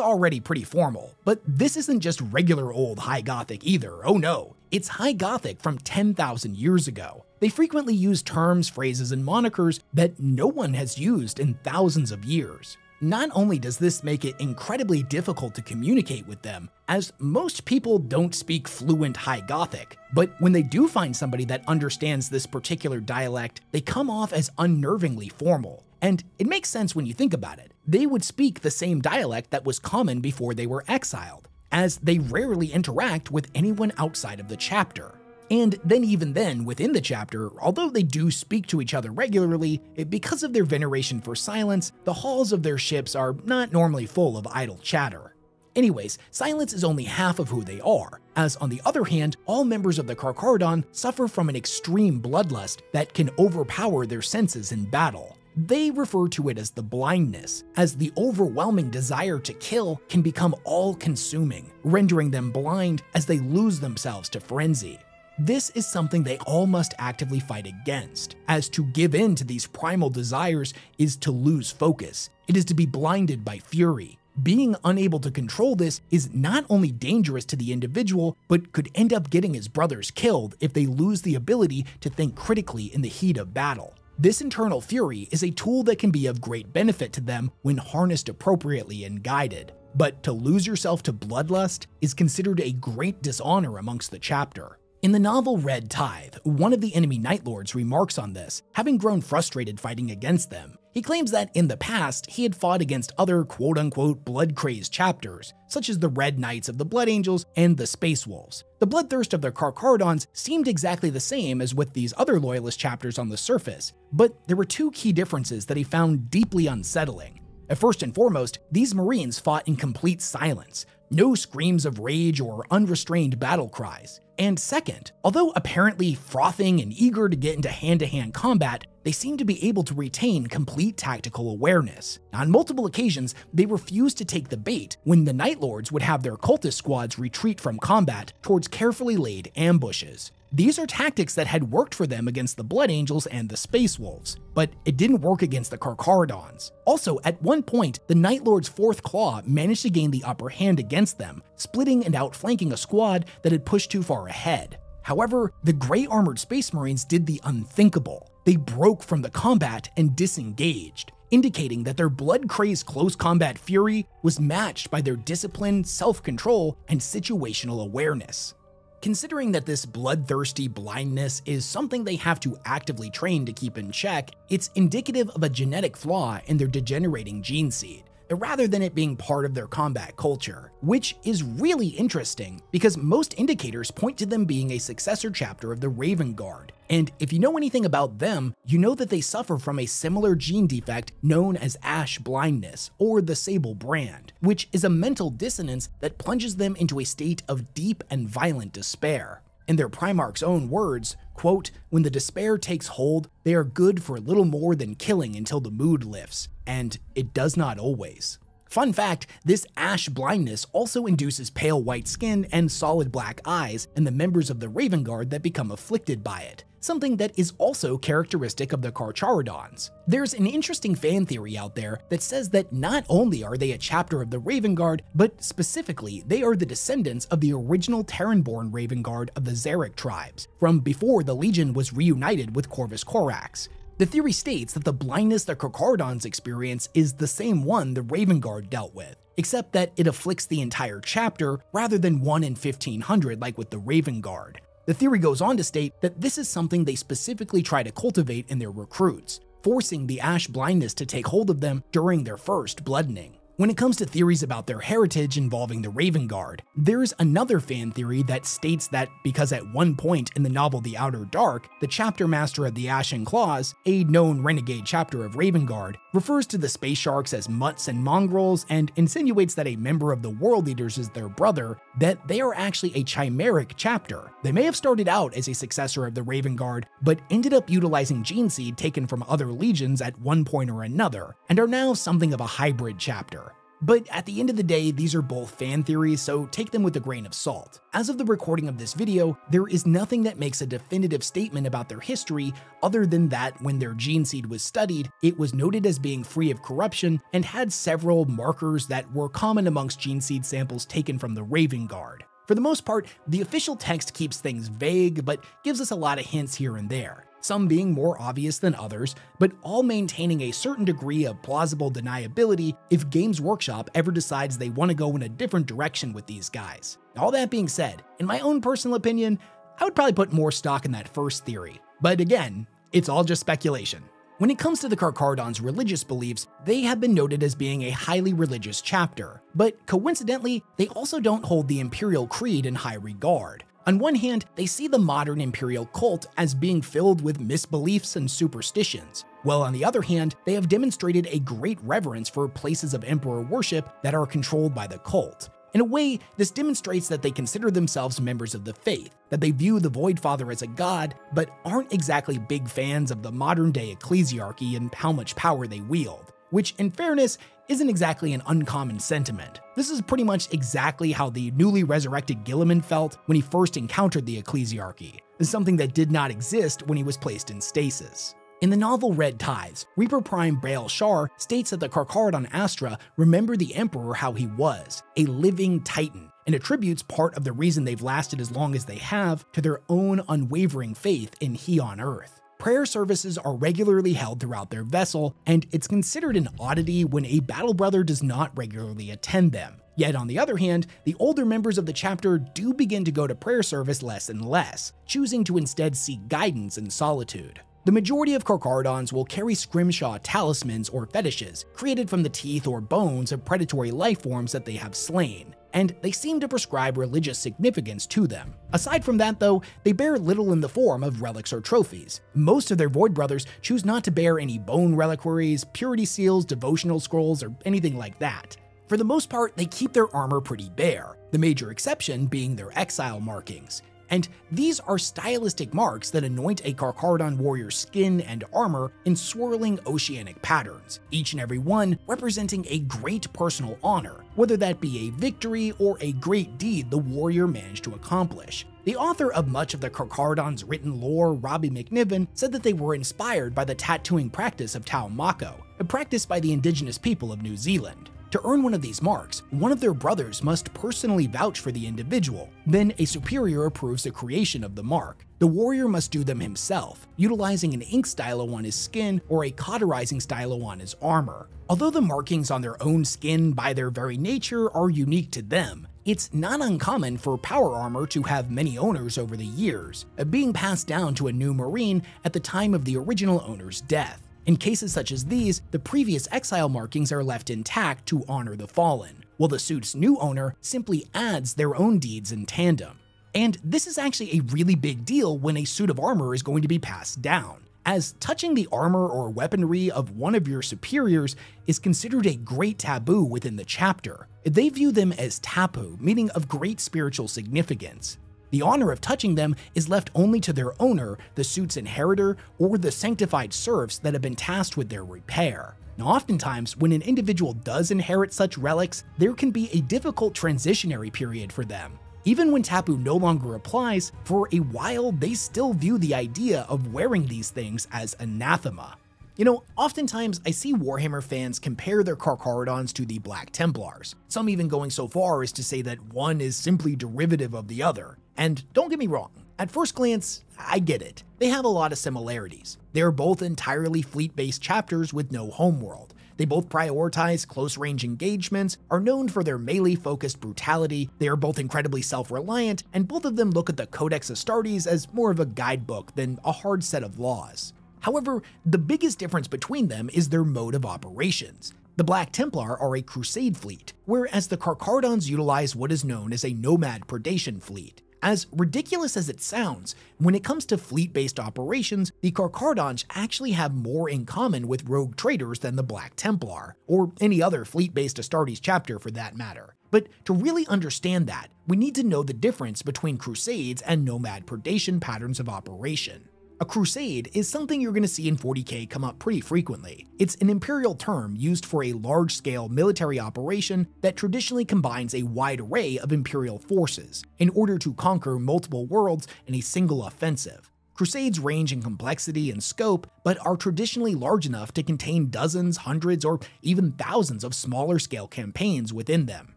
already pretty formal, but this isn't just regular old High Gothic either, oh no. It's High Gothic from 10,000 years ago. They frequently use terms, phrases, and monikers that no one has used in thousands of years. Not only does this make it incredibly difficult to communicate with them, as most people don't speak fluent High Gothic, but when they do find somebody that understands this particular dialect, they come off as unnervingly formal. And it makes sense when you think about it. They would speak the same dialect that was common before they were exiled, as they rarely interact with anyone outside of the chapter. And then even then, within the chapter, although they do speak to each other regularly, because of their veneration for silence, the halls of their ships are not normally full of idle chatter. Anyways, silence is only half of who they are, as on the other hand, all members of the Carcharodon suffer from an extreme bloodlust that can overpower their senses in battle. They refer to it as the blindness, as the overwhelming desire to kill can become all-consuming, rendering them blind as they lose themselves to frenzy. This is something they all must actively fight against, as to give in to these primal desires is to lose focus. It is to be blinded by fury. Being unable to control this is not only dangerous to the individual, but could end up getting his brothers killed if they lose the ability to think critically in the heat of battle. This internal fury is a tool that can be of great benefit to them when harnessed appropriately and guided. But to lose yourself to bloodlust is considered a great dishonor amongst the chapter. In the novel Red Tithes, one of the enemy Night Lords remarks on this, having grown frustrated fighting against them. He claims that in the past, he had fought against other quote-unquote blood-crazed chapters, such as the Red Knights of the Blood Angels and the Space Wolves. The bloodthirst of the Carcharodons seemed exactly the same as with these other loyalist chapters on the surface, but there were 2 key differences that he found deeply unsettling. First and foremost, these Marines fought in complete silence, no screams of rage or unrestrained battle cries. And second, although apparently frothing and eager to get into hand-to-hand combat, they seem to be able to retain complete tactical awareness. On multiple occasions, they refused to take the bait when the Night Lords would have their cultist squads retreat from combat towards carefully laid ambushes. These are tactics that had worked for them against the Blood Angels and the Space Wolves, but it didn't work against the Carcharodons. Also, at one point, the Night Lord's 4th Claw managed to gain the upper hand against them, splitting and outflanking a squad that had pushed too far ahead. However, the Grey Armored Space Marines did the unthinkable. They broke from the combat and disengaged, indicating that their blood-crazed close combat fury was matched by their discipline, self-control, and situational awareness. Considering that this bloodthirsty blindness is something they have to actively train to keep in check, it's indicative of a genetic flaw in their degenerating gene seed, rather than it being part of their combat culture, which is really interesting because most indicators point to them being a successor chapter of the Raven Guard. And if you know anything about them, you know that they suffer from a similar gene defect known as ash blindness, or the Sable Brand, which is a mental dissonance that plunges them into a state of deep and violent despair. In their Primarch's own words, quote, "When the despair takes hold, they are good for little more than killing until the mood lifts, and it does not always." Fun fact, this ash blindness also induces pale white skin and solid black eyes in the members of the Raven Guard that become afflicted by it, something that is also characteristic of the Carcharodons. There's an interesting fan theory out there that says that not only are they a chapter of the Raven Guard, but specifically they are the descendants of the original Terran-born Raven Guard of the Xeric tribes, from before the Legion was reunited with Corvus Corax. The theory states that the blindness the Carcharodons experience is the same one the Raven Guard dealt with, except that it afflicts the entire chapter rather than 1 in 1500 like with the Raven Guard. The theory goes on to state that this is something they specifically try to cultivate in their recruits, forcing the ash blindness to take hold of them during their first bloodening. When it comes to theories about their heritage involving the Raven Guard, there's another fan theory that states that because at one point in the novel The Outer Dark, the chapter master of the Ashen Claws, a known renegade chapter of Raven Guard, refers to the space sharks as mutts and mongrels and insinuates that a member of the World Eaters is their brother, that they are actually a chimeric chapter. They may have started out as a successor of the Raven Guard, but ended up utilizing gene seed taken from other legions at one point or another, and are now something of a hybrid chapter. But at the end of the day, these are both fan theories, so take them with a grain of salt. As of the recording of this video, there is nothing that makes a definitive statement about their history other than that when their gene seed was studied, it was noted as being free of corruption and had several markers that were common amongst gene seed samples taken from the Raven Guard. For the most part, the official text keeps things vague, but gives us a lot of hints here and there, some being more obvious than others, but all maintaining a certain degree of plausible deniability if Games Workshop ever decides they want to go in a different direction with these guys. All that being said, in my own personal opinion, I would probably put more stock in that first theory. But again, it's all just speculation. When it comes to the Carcharodons' religious beliefs, they have been noted as being a highly religious chapter, but coincidentally, they also don't hold the Imperial Creed in high regard. On one hand, they see the modern Imperial cult as being filled with misbeliefs and superstitions, while on the other hand, they have demonstrated a great reverence for places of Emperor worship that are controlled by the cult. In a way, this demonstrates that they consider themselves members of the faith, that they view the Void Father as a god, but aren't exactly big fans of the modern-day ecclesiarchy and how much power they wield, which, in fairness, isn't exactly an uncommon sentiment. This is pretty much exactly how the newly resurrected Guilliman felt when he first encountered the ecclesiarchy, something that did not exist when he was placed in stasis. In the novel Red Tithes, Reaper Prime Baal Shar states that the Carcharodon Astra remember the Emperor how he was, a living titan, and attributes part of the reason they've lasted as long as they have to their own unwavering faith in He on Earth. Prayer services are regularly held throughout their vessel, and it's considered an oddity when a battle brother does not regularly attend them. Yet on the other hand, the older members of the chapter do begin to go to prayer service less and less, choosing to instead seek guidance in solitude. The majority of Carcharodons will carry scrimshaw talismans or fetishes, created from the teeth or bones of predatory life forms that they have slain, and they seem to prescribe religious significance to them. Aside from that though, they bear little in the form of relics or trophies. Most of their Void Brothers choose not to bear any bone reliquaries, purity seals, devotional scrolls, or anything like that. For the most part, they keep their armor pretty bare, the major exception being their exile markings. And these are stylistic marks that anoint a Carcharodon warrior's skin and armor in swirling oceanic patterns, each and every one representing a great personal honor, whether that be a victory or a great deed the warrior managed to accomplish. The author of much of the Carcharodon's written lore, Robbie McNiven, said that they were inspired by the tattooing practice of Tau Mako, a practice by the indigenous people of New Zealand. To earn one of these marks, one of their brothers must personally vouch for the individual. Then a superior approves the creation of the mark. The warrior must do them himself, utilizing an ink stylo on his skin or a cauterizing stylo on his armor. Although the markings on their own skin by their very nature are unique to them, it's not uncommon for power armor to have many owners over the years, being passed down to a new Marine at the time of the original owner's death. In cases such as these, the previous exile markings are left intact to honor the fallen, while the suit's new owner simply adds their own deeds in tandem. And this is actually a really big deal when a suit of armor is going to be passed down, as touching the armor or weaponry of one of your superiors is considered a great taboo within the chapter. They view them as tapu, meaning of great spiritual significance. The honor of touching them is left only to their owner, the suit's inheritor, or the sanctified serfs that have been tasked with their repair. Now, oftentimes, when an individual does inherit such relics, there can be a difficult transitionary period for them. Even when taboo no longer applies, for a while they still view the idea of wearing these things as anathema. You know, oftentimes I see Warhammer fans compare their Carcharodons to the Black Templars, some even going so far as to say that one is simply derivative of the other. And don't get me wrong, at first glance, I get it. They have a lot of similarities. They are both entirely fleet-based chapters with no homeworld. They both prioritize close-range engagements, are known for their melee-focused brutality, they are both incredibly self-reliant, and both of them look at the Codex Astartes as more of a guidebook than a hard set of laws. However, the biggest difference between them is their mode of operations. The Black Templar are a crusade fleet, whereas the Carcharodons utilize what is known as a Nomad Predation fleet. As ridiculous as it sounds, when it comes to fleet-based operations, the Carcharodons actually have more in common with rogue traders than the Black Templar, or any other fleet-based Astartes chapter for that matter. But to really understand that, we need to know the difference between crusades and Nomad Predation patterns of operation. A crusade is something you're going to see in 40K come up pretty frequently. It's an imperial term used for a large-scale military operation that traditionally combines a wide array of imperial forces in order to conquer multiple worlds in a single offensive. Crusades range in complexity and scope, but are traditionally large enough to contain dozens, hundreds, or even thousands of smaller-scale campaigns within them.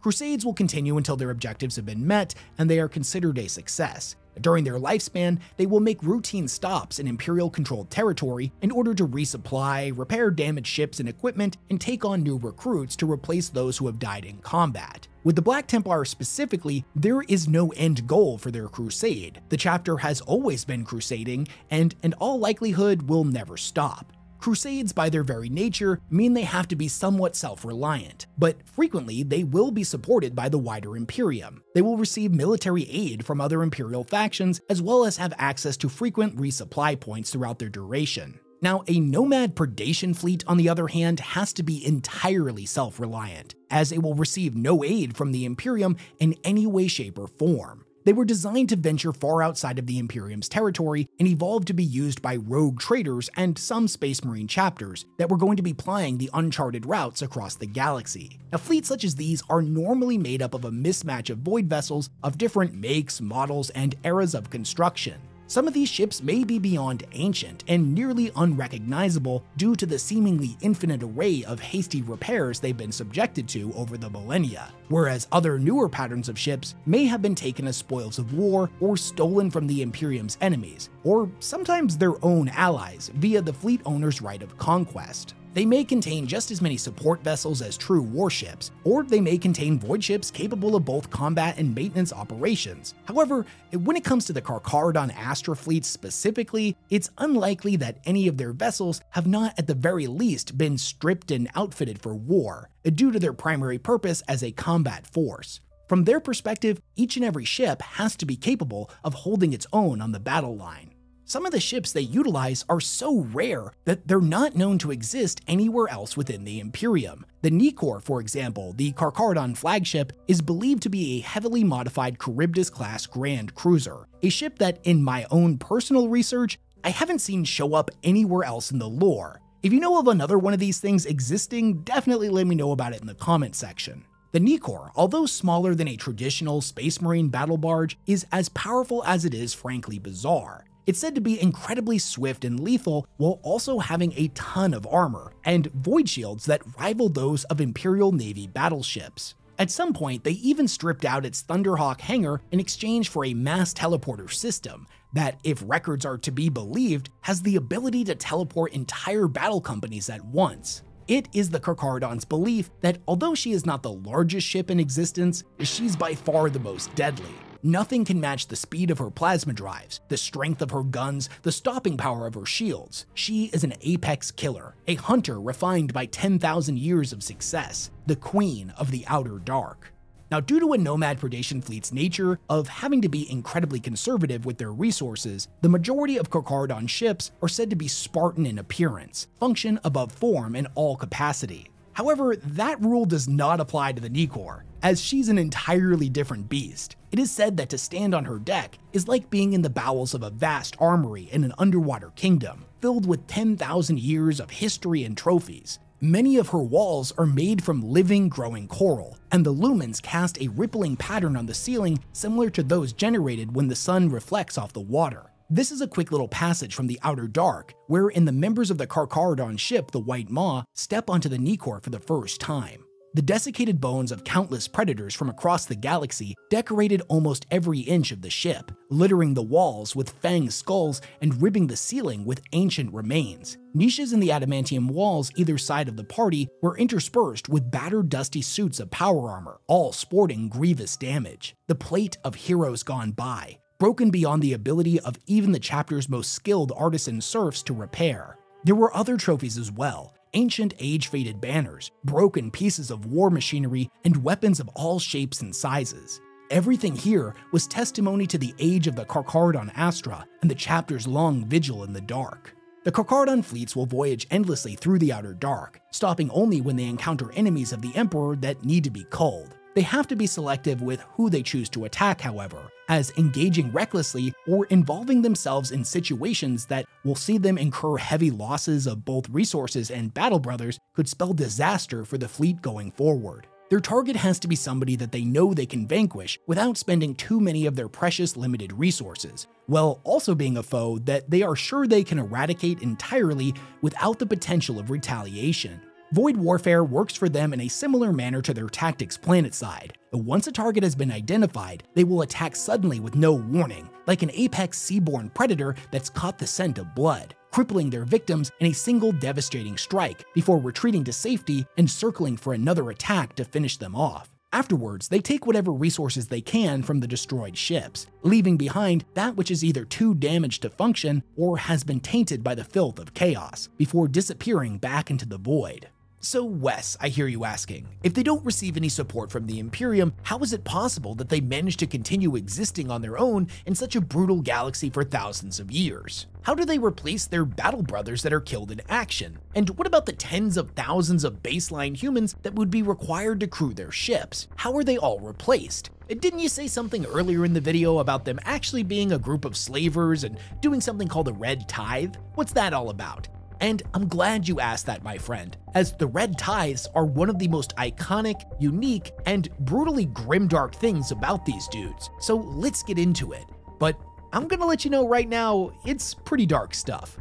Crusades will continue until their objectives have been met and they are considered a success. During their lifespan, they will make routine stops in Imperial-controlled territory in order to resupply, repair damaged ships and equipment, and take on new recruits to replace those who have died in combat. With the Black Templars specifically, there is no end goal for their crusade. The chapter has always been crusading, and in all likelihood will never stop. Crusades, by their very nature, mean they have to be somewhat self-reliant, but frequently they will be supported by the wider Imperium. They will receive military aid from other Imperial factions, as well as have access to frequent resupply points throughout their duration. Now, a Nomad Predation fleet, on the other hand, has to be entirely self-reliant, as it will receive no aid from the Imperium in any way, shape, or form. They were designed to venture far outside of the Imperium's territory and evolved to be used by rogue traders and some Space Marine chapters that were going to be plying the uncharted routes across the galaxy. Now, fleets such as these are normally made up of a mismatch of void vessels of different makes, models, and eras of construction. Some of these ships may be beyond ancient and nearly unrecognizable due to the seemingly infinite array of hasty repairs they've been subjected to over the millennia, whereas other newer patterns of ships may have been taken as spoils of war or stolen from the Imperium's enemies, or sometimes their own allies via the fleet owner's right of conquest. They may contain just as many support vessels as true warships, or they may contain void ships capable of both combat and maintenance operations. However, when it comes to the Carcharodon Astra fleet specifically, it's unlikely that any of their vessels have not at the very least been stripped and outfitted for war, due to their primary purpose as a combat force. From their perspective, each and every ship has to be capable of holding its own on the battle line. Some of the ships they utilize are so rare that they're not known to exist anywhere else within the Imperium. The Nicor, for example, the Carcharodon flagship, is believed to be a heavily modified Charybdis-class Grand Cruiser, a ship that, in my own personal research, I haven't seen show up anywhere else in the lore. If you know of another one of these things existing, definitely let me know about it in the comment section. The Nicor, although smaller than a traditional Space Marine battle barge, is as powerful as it is frankly bizarre. It's said to be incredibly swift and lethal while also having a ton of armor and void shields that rival those of Imperial Navy battleships. At some point, they even stripped out its Thunderhawk hangar in exchange for a mass teleporter system that, if records are to be believed, has the ability to teleport entire battle companies at once. It is the Carcharodon's belief that although she is not the largest ship in existence, she's by far the most deadly. Nothing can match the speed of her plasma drives, the strength of her guns, the stopping power of her shields. She is an apex killer, a hunter refined by 10,000 years of success, the queen of the outer dark. Now, due to a Nomad Predation fleet's nature of having to be incredibly conservative with their resources, the majority of Carcharodon ships are said to be Spartan in appearance, function above form in all capacity. However, that rule does not apply to the Nicor, as she's an entirely different beast. It is said that to stand on her deck is like being in the bowels of a vast armory in an underwater kingdom, filled with 10,000 years of history and trophies. Many of her walls are made from living, growing coral, and the lumens cast a rippling pattern on the ceiling similar to those generated when the sun reflects off the water. This is a quick little passage from the Outer Dark, wherein the members of the Carcharodon ship, the White Maw, step onto the Nicor for the first time. The desiccated bones of countless predators from across the galaxy decorated almost every inch of the ship, littering the walls with fanged skulls and ribbing the ceiling with ancient remains. Niches in the adamantium walls either side of the party were interspersed with battered dusty suits of power armor, all sporting grievous damage. The plate of heroes gone by, broken beyond the ability of even the chapter's most skilled artisan serfs to repair. There were other trophies as well. Ancient age-faded banners, broken pieces of war machinery, and weapons of all shapes and sizes. Everything here was testimony to the age of the Carcharodon Astra and the chapter's long vigil in the dark. The Carcharodon fleets will voyage endlessly through the Outer Dark, stopping only when they encounter enemies of the Emperor that need to be culled. They have to be selective with who they choose to attack, however, as engaging recklessly or involving themselves in situations that will see them incur heavy losses of both resources and battle brothers could spell disaster for the fleet going forward. Their target has to be somebody that they know they can vanquish without spending too many of their precious limited resources, while also being a foe that they are sure they can eradicate entirely without the potential of retaliation. Void warfare works for them in a similar manner to their tactics planetside. Once a target has been identified, they will attack suddenly with no warning, like an apex seaborne predator that's caught the scent of blood, crippling their victims in a single devastating strike before retreating to safety and circling for another attack to finish them off. Afterwards, they take whatever resources they can from the destroyed ships, leaving behind that which is either too damaged to function or has been tainted by the filth of chaos, before disappearing back into the void. So Wes, I hear you asking, if they don't receive any support from the Imperium, how is it possible that they managed to continue existing on their own in such a brutal galaxy for thousands of years? How do they replace their battle brothers that are killed in action? And what about the tens of thousands of baseline humans that would be required to crew their ships? How are they all replaced? Didn't you say something earlier in the video about them actually being a group of slavers and doing something called the Red Tithe? What's that all about? And I'm glad you asked that, my friend, as the Red Tithes are one of the most iconic, unique, and brutally grimdark things about these dudes. So let's get into it. But I'm gonna let you know right now, it's pretty dark stuff.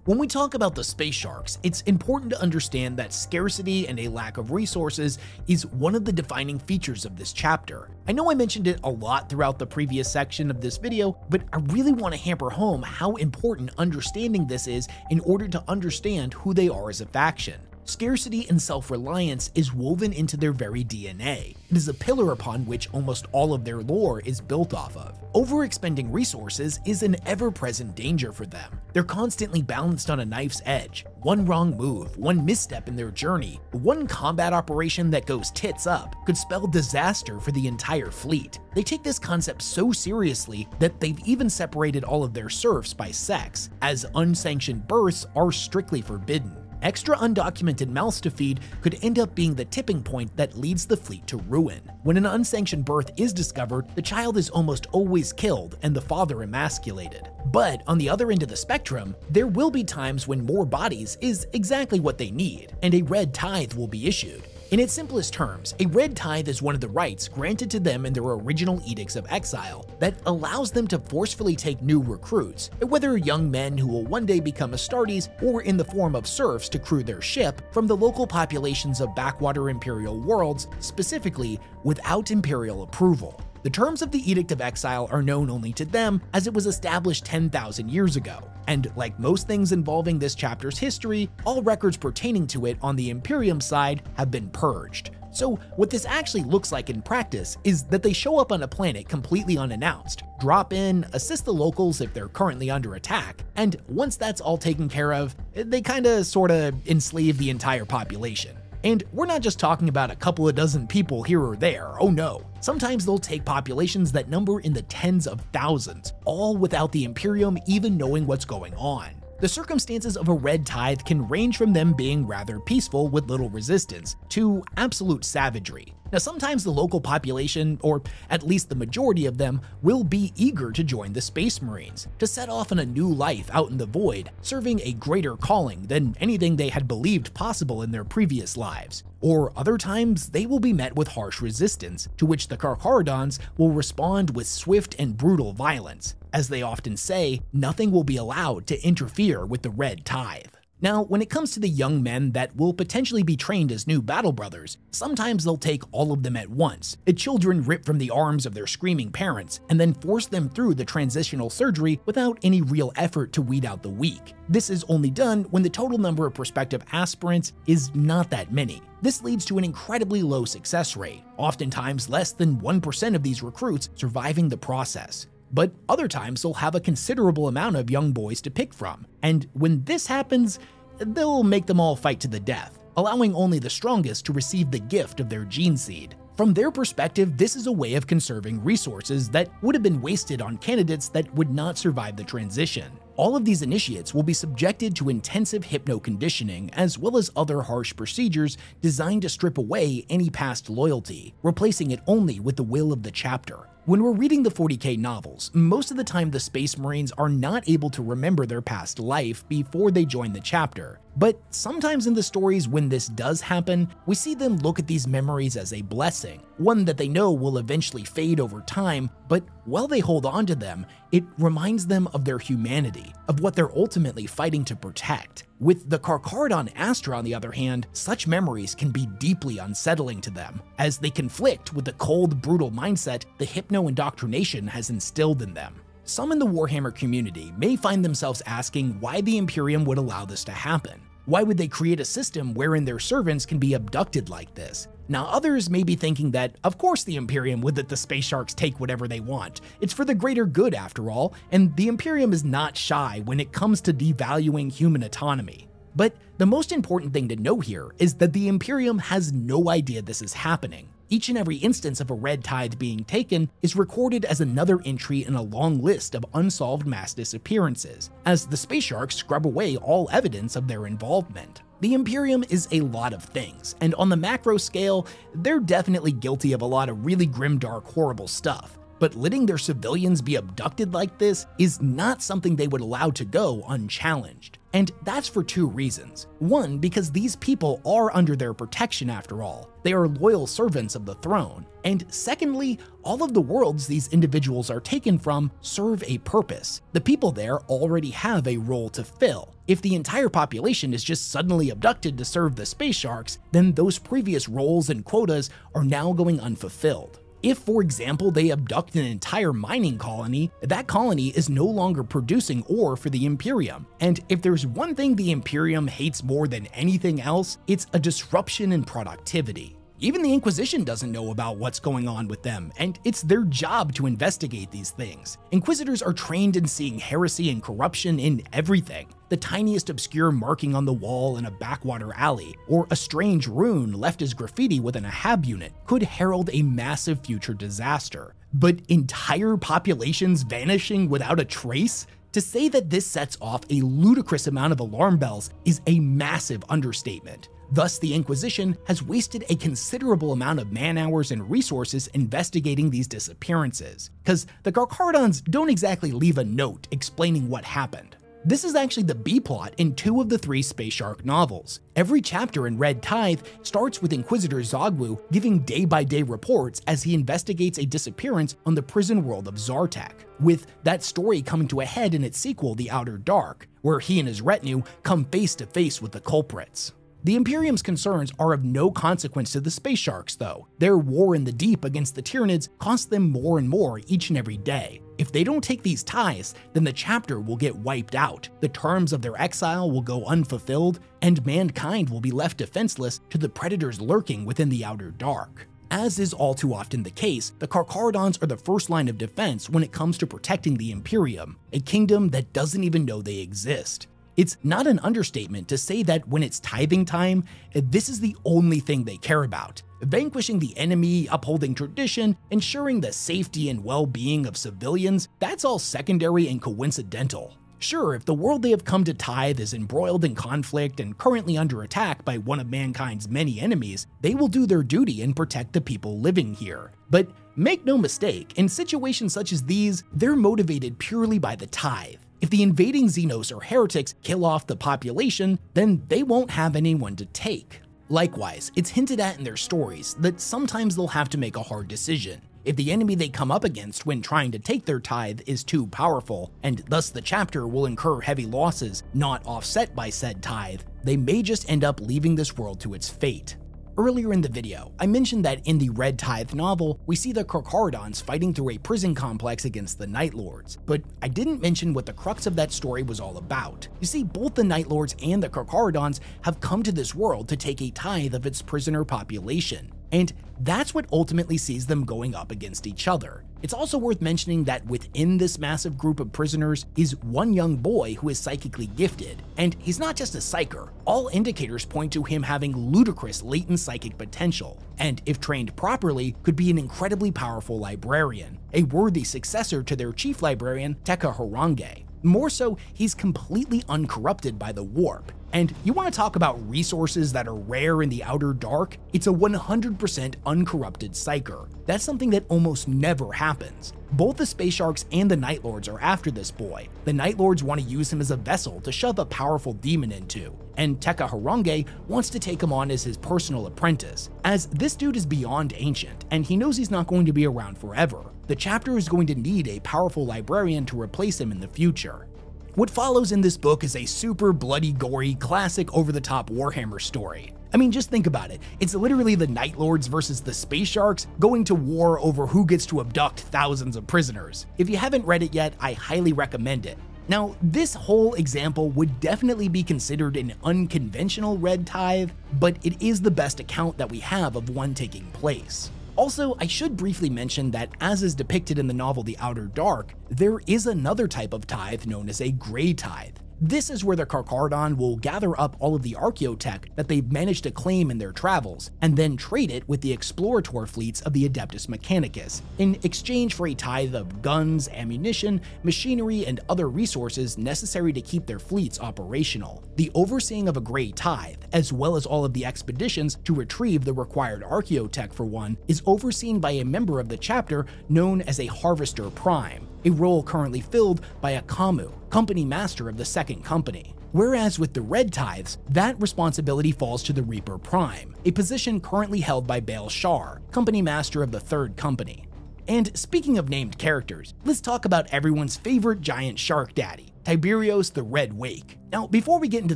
When we talk about the space sharks, it's important to understand that scarcity and a lack of resources is one of the defining features of this chapter. I know I mentioned it a lot throughout the previous section of this video, but I really want to hammer home how important understanding this is in order to understand who they are as a faction. Scarcity and self-reliance is woven into their very DNA. It is a pillar upon which almost all of their lore is built off of. Overexpending resources is an ever-present danger for them. They're constantly balanced on a knife's edge. One wrong move, one misstep in their journey, one combat operation that goes tits up could spell disaster for the entire fleet. They take this concept so seriously that they've even separated all of their serfs by sex, as unsanctioned births are strictly forbidden. Extra undocumented mouths to feed could end up being the tipping point that leads the fleet to ruin. When an unsanctioned birth is discovered, the child is almost always killed and the father emasculated. But on the other end of the spectrum, there will be times when more bodies is exactly what they need, and a red tithe will be issued. In its simplest terms, a red tithe is one of the rights granted to them in their original edicts of exile that allows them to forcefully take new recruits, whether young men who will one day become Astartes or in the form of serfs to crew their ship, from the local populations of backwater imperial worlds, specifically without imperial approval. The terms of the Edict of Exile are known only to them, as it was established 10,000 years ago, and like most things involving this chapter's history, all records pertaining to it on the Imperium side have been purged. So what this actually looks like in practice is that they show up on a planet completely unannounced, drop in, assist the locals if they're currently under attack, and once that's all taken care of, they sorta enslave the entire population. And we're not just talking about a couple of dozen people here or there, oh no. Sometimes they'll take populations that number in the tens of thousands, all without the Imperium even knowing what's going on. The circumstances of a Red Tithe can range from them being rather peaceful with little resistance to absolute savagery. Now, sometimes the local population, or at least the majority of them, will be eager to join the Space Marines, to set off on a new life out in the void, serving a greater calling than anything they had believed possible in their previous lives. Or other times, they will be met with harsh resistance, to which the Carcharodons will respond with swift and brutal violence. As they often say, nothing will be allowed to interfere with the Red Tithe. Now, when it comes to the young men that will potentially be trained as new battle brothers, sometimes they'll take all of them at once, children ripped from the arms of their screaming parents, and then force them through the transitional surgery without any real effort to weed out the weak. This is only done when the total number of prospective aspirants is not that many. This leads to an incredibly low success rate, oftentimes less than 1% of these recruits surviving the process. But other times they'll have a considerable amount of young boys to pick from, and when this happens, they'll make them all fight to the death, allowing only the strongest to receive the gift of their gene seed. From their perspective, this is a way of conserving resources that would have been wasted on candidates that would not survive the transition. All of these initiates will be subjected to intensive hypno-conditioning as well as other harsh procedures designed to strip away any past loyalty, replacing it only with the will of the chapter. When we're reading the 40K novels, most of the time the Space Marines are not able to remember their past life before they join the chapter. But sometimes in the stories when this does happen, we see them look at these memories as a blessing, one that they know will eventually fade over time, but while they hold on to them, it reminds them of their humanity, of what they're ultimately fighting to protect. With the Carcharodon Astra, on the other hand, such memories can be deeply unsettling to them, as they conflict with the cold, brutal mindset the hypno-indoctrination has instilled in them. Some in the Warhammer community may find themselves asking why the Imperium would allow this to happen. Why would they create a system wherein their servants can be abducted like this? Now, others may be thinking that, of course the Imperium would let the Space Sharks take whatever they want. It's for the greater good after all, and the Imperium is not shy when it comes to devaluing human autonomy. But the most important thing to know here is that the Imperium has no idea this is happening. Each and every instance of a Red Tithe being taken is recorded as another entry in a long list of unsolved mass disappearances, as the Space Sharks scrub away all evidence of their involvement. The Imperium is a lot of things, and on the macro scale, they're definitely guilty of a lot of really grimdark, horrible stuff. But letting their civilians be abducted like this is not something they would allow to go unchallenged. And that's for two reasons. One, because these people are under their protection after all. They are loyal servants of the throne. And secondly, all of the worlds these individuals are taken from serve a purpose. The people there already have a role to fill. If the entire population is just suddenly abducted to serve the Space Sharks, then those previous roles and quotas are now going unfulfilled. If, for example, they abduct an entire mining colony, that colony is no longer producing ore for the Imperium. And if there's one thing the Imperium hates more than anything else, it's a disruption in productivity. Even the Inquisition doesn't know about what's going on with them, and it's their job to investigate these things. Inquisitors are trained in seeing heresy and corruption in everything. The tiniest obscure marking on the wall in a backwater alley, or a strange rune left as graffiti within a hab unit, could herald a massive future disaster. But entire populations vanishing without a trace? To say that this sets off a ludicrous amount of alarm bells is a massive understatement. Thus, the Inquisition has wasted a considerable amount of man-hours and resources investigating these disappearances, because the Carcharodons don't exactly leave a note explaining what happened. This is actually the B-plot in 2 of the 3 Space Shark novels. Every chapter in Red Tithe starts with Inquisitor Zogwu giving day-by-day reports as he investigates a disappearance on the prison world of Zartek, with that story coming to a head in its sequel, The Outer Dark, where he and his retinue come face to face with the culprits. The Imperium's concerns are of no consequence to the Space Sharks, though. Their war in the deep against the Tyranids costs them more and more each and every day. If they don't take these ties, then the chapter will get wiped out, the terms of their exile will go unfulfilled, and mankind will be left defenseless to the predators lurking within the Outer Dark. As is all too often the case, the Carcharodons are the first line of defense when it comes to protecting the Imperium, a kingdom that doesn't even know they exist. It's not an understatement to say that when it's tithing time, this is the only thing they care about. Vanquishing the enemy, upholding tradition, ensuring the safety and well-being of civilians, that's all secondary and coincidental. Sure, if the world they have come to tithe is embroiled in conflict and currently under attack by one of mankind's many enemies, they will do their duty and protect the people living here. But make no mistake, in situations such as these, they're motivated purely by the tithe. If the invading Xenos or heretics kill off the population, then they won't have anyone to take. Likewise, it's hinted at in their stories that sometimes they'll have to make a hard decision. If the enemy they come up against when trying to take their tithe is too powerful, and thus the chapter will incur heavy losses not offset by said tithe, they may just end up leaving this world to its fate. Earlier in the video, I mentioned that in the Red Tithe novel, we see the Carcharodons fighting through a prison complex against the Night Lords, but I didn't mention what the crux of that story was all about. You see, both the Night Lords and the Carcharodons have come to this world to take a tithe of its prisoner population, and that's what ultimately sees them going up against each other. It's also worth mentioning that within this massive group of prisoners is one young boy who is psychically gifted, and he's not just a psyker. All indicators point to him having ludicrous latent psychic potential, and if trained properly, could be an incredibly powerful librarian, a worthy successor to their chief librarian, Carcharodons. More so, he's completely uncorrupted by the warp. And you want to talk about resources that are rare in the Outer Dark? It's a 100% uncorrupted psyker. That's something that almost never happens. Both the Space Sharks and the Night Lords are after this boy. The Night Lords want to use him as a vessel to shove a powerful demon into, and Carcharodons wants to take him on as his personal apprentice, as this dude is beyond ancient, and he knows he's not going to be around forever. The chapter is going to need a powerful librarian to replace him in the future. What follows in this book is a super bloody, gory, classic over-the-top Warhammer story. I mean, just think about it. It's literally the Night Lords versus the Space Sharks going to war over who gets to abduct thousands of prisoners. If you haven't read it yet, I highly recommend it. Now, this whole example would definitely be considered an unconventional Red Tithe, but it is the best account that we have of one taking place. Also, I should briefly mention that as is depicted in the novel The Outer Dark, there is another type of tithe known as a Grey Tithe. This is where the Carcharodon will gather up all of the archaeotech that they've managed to claim in their travels, and then trade it with the explorator fleets of the Adeptus Mechanicus, in exchange for a tithe of guns, ammunition, machinery, and other resources necessary to keep their fleets operational. The overseeing of a Grey Tithe, as well as all of the expeditions to retrieve the required archaeotech for one, is overseen by a member of the chapter known as a Harvester Prime, a role currently filled by a Kamu, company master of the second company. Whereas with the Red Tithes, that responsibility falls to the Reaper Prime, a position currently held by Baal Shar, company master of the third company. And speaking of named characters, let's talk about everyone's favorite giant shark daddy, Tyberos the Red Wake. Now, before we get into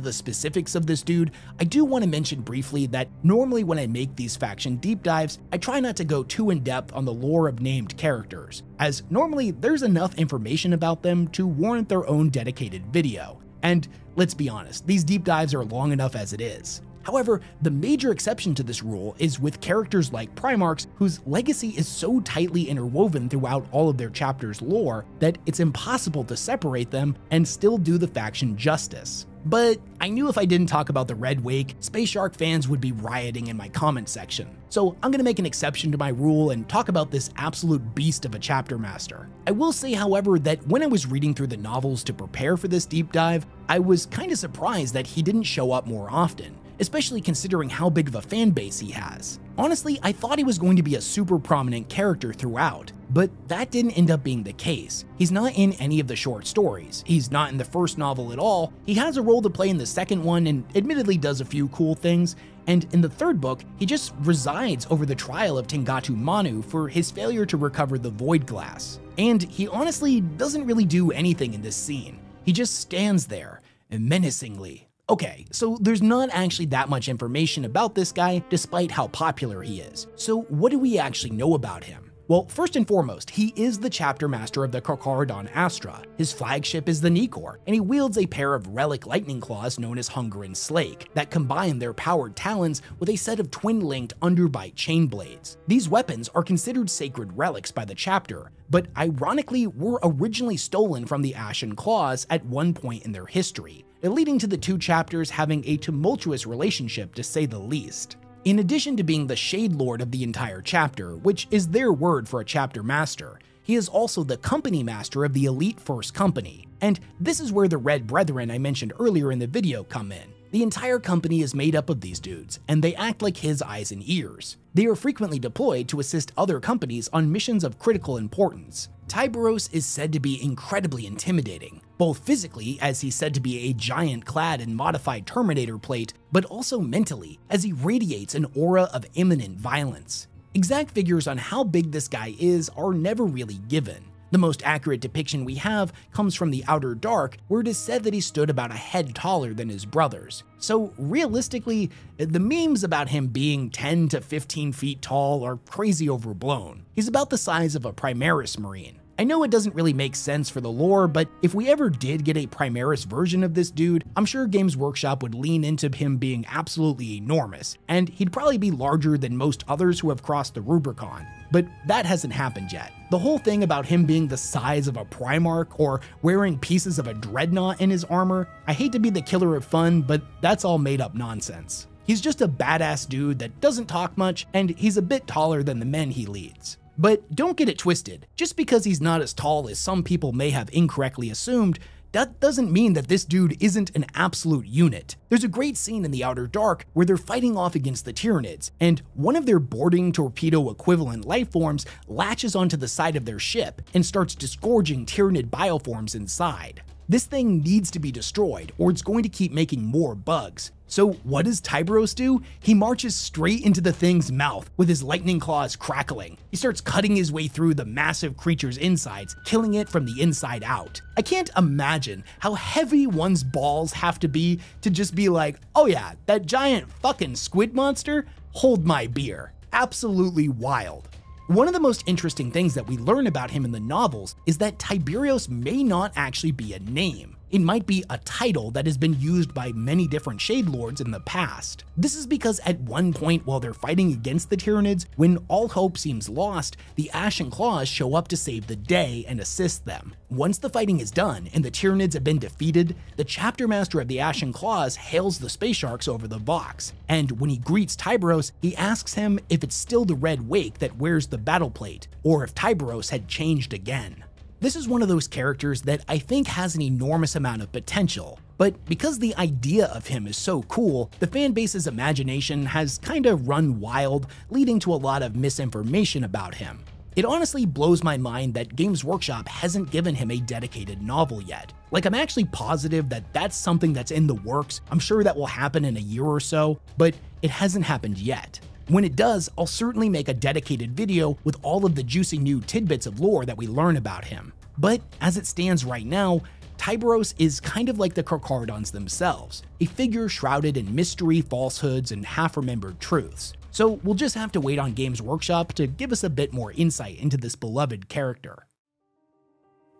the specifics of this dude, I do want to mention briefly that normally when I make these faction deep dives, I try not to go too in-depth on the lore of named characters, as normally there's enough information about them to warrant their own dedicated video. And let's be honest, these deep dives are long enough as it is. However, the major exception to this rule is with characters like Primarchs, whose legacy is so tightly interwoven throughout all of their chapters' lore that it's impossible to separate them and still do the faction justice. But I knew if I didn't talk about the Red Wake, Space Shark fans would be rioting in my comment section. So I'm gonna make an exception to my rule and talk about this absolute beast of a chapter master. I will say, however, that when I was reading through the novels to prepare for this deep dive, I was kinda surprised that he didn't show up more often, especially considering how big of a fan base he has. Honestly, I thought he was going to be a super prominent character throughout, but that didn't end up being the case. He's not in any of the short stories, he's not in the first novel at all, he has a role to play in the second one and admittedly does a few cool things, and in the third book, he just resides over the trial of Tengatu Manu for his failure to recover the Void Glass. And he honestly doesn't really do anything in this scene. He just stands there, menacingly. Okay, so there's not actually that much information about this guy despite how popular he is. So what do we actually know about him? Well, first and foremost, he is the chapter master of the Carcharodon Astra. His flagship is the Nikor, and he wields a pair of relic lightning claws known as Hunger and Slake that combine their powered talons with a set of twin-linked underbite chain blades. These weapons are considered sacred relics by the chapter, but ironically were originally stolen from the Ashen Claws at one point in their history, leading to the two chapters having a tumultuous relationship to say the least. In addition to being the Shade Lord of the entire chapter, which is their word for a chapter master, he is also the company master of the elite First Company. And this is where the Red Brethren I mentioned earlier in the video come in. The entire company is made up of these dudes, and they act like his eyes and ears. They are frequently deployed to assist other companies on missions of critical importance. Tyberos is said to be incredibly intimidating, both physically, as he's said to be a giant clad in modified Terminator plate, but also mentally, as he radiates an aura of imminent violence. Exact figures on how big this guy is are never really given. The most accurate depiction we have comes from the Outer Dark, where it is said that he stood about a head taller than his brothers. So realistically, the memes about him being 10 to 15 feet tall are crazy overblown. He's about the size of a Primaris Marine. I know it doesn't really make sense for the lore, but if we ever did get a Primaris version of this dude, I'm sure Games Workshop would lean into him being absolutely enormous, and he'd probably be larger than most others who have crossed the Rubicon. But that hasn't happened yet. The whole thing about him being the size of a Primarch or wearing pieces of a dreadnought in his armor, I hate to be the killer of fun, but that's all made up nonsense. He's just a badass dude that doesn't talk much, and he's a bit taller than the men he leads. But don't get it twisted, just because he's not as tall as some people may have incorrectly assumed, that doesn't mean that this dude isn't an absolute unit. There's a great scene in the Outer Dark where they're fighting off against the Tyranids, and one of their boarding torpedo equivalent lifeforms latches onto the side of their ship and starts disgorging Tyranid bioforms inside. This thing needs to be destroyed, or it's going to keep making more bugs. So what does Tyberos do? He marches straight into the thing's mouth with his lightning claws crackling. He starts cutting his way through the massive creature's insides, killing it from the inside out. I can't imagine how heavy one's balls have to be to just be like, oh yeah, that giant fucking squid monster? Hold my beer. Absolutely wild. One of the most interesting things that we learn about him in the novels is that Tyberos may not actually be a name. It might be a title that has been used by many different Shade Lords in the past. This is because at one point while they're fighting against the Tyranids, when all hope seems lost, the Ashen Claws show up to save the day and assist them. Once the fighting is done and the Tyranids have been defeated, the chapter master of the Ashen Claws hails the Space Sharks over the Vox, and when he greets Tyberos, he asks him if it's still the Red Wake that wears the battle plate, or if Tyberos had changed again. This is one of those characters that I think has an enormous amount of potential, but because the idea of him is so cool, the fanbase's imagination has kind of run wild, leading to a lot of misinformation about him. It honestly blows my mind that Games Workshop hasn't given him a dedicated novel yet. Like, I'm actually positive that that's something that's in the works. I'm sure that will happen in a year or so, but it hasn't happened yet. When it does, I'll certainly make a dedicated video with all of the juicy new tidbits of lore that we learn about him. But as it stands right now, Tyberos is kind of like the Carcharodons themselves, a figure shrouded in mystery, falsehoods, and half-remembered truths. So we'll just have to wait on Games Workshop to give us a bit more insight into this beloved character.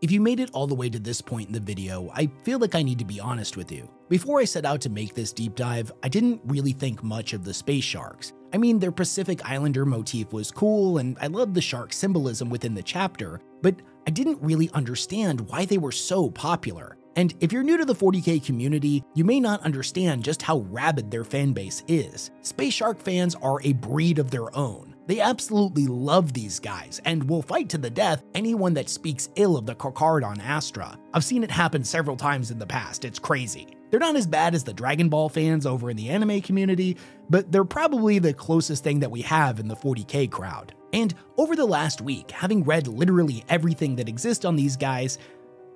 If you made it all the way to this point in the video, I feel like I need to be honest with you. Before I set out to make this deep dive, I didn't really think much of the Space Sharks. I mean, their Pacific Islander motif was cool, and I loved the shark symbolism within the chapter, but I didn't really understand why they were so popular. And if you're new to the 40K community, you may not understand just how rabid their fanbase is. Space Shark fans are a breed of their own. They absolutely love these guys and will fight to the death anyone that speaks ill of the Carcharodon Astra. I've seen it happen several times in the past, it's crazy. They're not as bad as the Dragon Ball fans over in the anime community, but they're probably the closest thing that we have in the 40K crowd. And over the last week, having read literally everything that exists on these guys,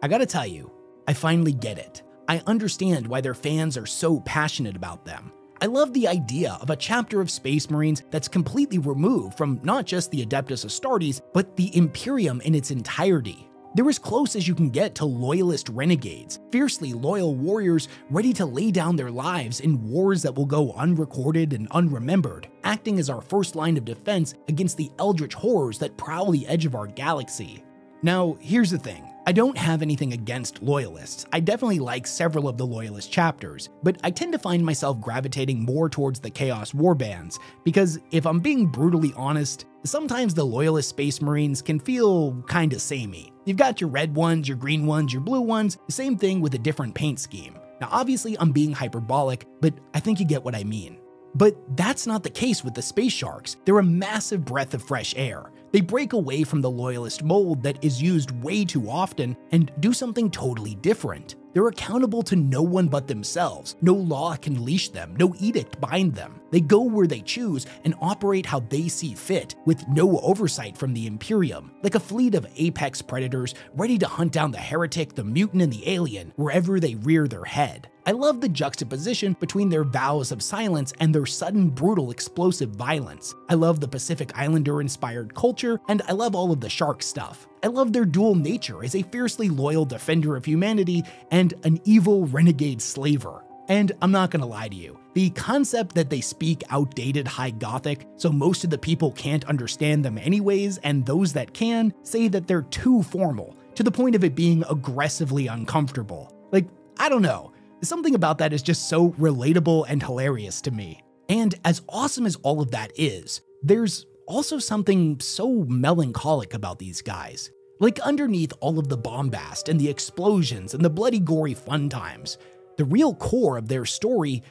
I gotta tell you, I finally get it. I understand why their fans are so passionate about them. I love the idea of a chapter of Space Marines that's completely removed from not just the Adeptus Astartes, but the Imperium in its entirety. They're as close as you can get to loyalist renegades, fiercely loyal warriors ready to lay down their lives in wars that will go unrecorded and unremembered, acting as our first line of defense against the eldritch horrors that prowl the edge of our galaxy. Now, here's the thing. I don't have anything against loyalists. I definitely like several of the loyalist chapters, but I tend to find myself gravitating more towards the Chaos Warbands, because if I'm being brutally honest, sometimes the loyalist Space Marines can feel kinda samey. You've got your red ones, your green ones, your blue ones, the same thing with a different paint scheme. Now obviously I'm being hyperbolic, but I think you get what I mean. But that's not the case with the Space Sharks. They're a massive breath of fresh air. They break away from the loyalist mold that is used way too often and do something totally different. They're accountable to no one but themselves. No law can leash them, no edict bind them. They go where they choose and operate how they see fit, with no oversight from the Imperium, like a fleet of apex predators ready to hunt down the heretic, the mutant, and the alien wherever they rear their head. I love the juxtaposition between their vows of silence and their sudden, brutal, explosive violence. I love the Pacific Islander-inspired culture, and I love all of the shark stuff. I love their dual nature as a fiercely loyal defender of humanity and an evil renegade slaver. And I'm not gonna lie to you, the concept that they speak outdated High Gothic, so most of the people can't understand them anyways, and those that can say that they're too formal, to the point of it being aggressively uncomfortable. Like, I don't know. Something about that is just so relatable and hilarious to me. And as awesome as all of that is, there's also something so melancholic about these guys. Like, underneath all of the bombast and the explosions and the bloody gory fun times, the real core of their story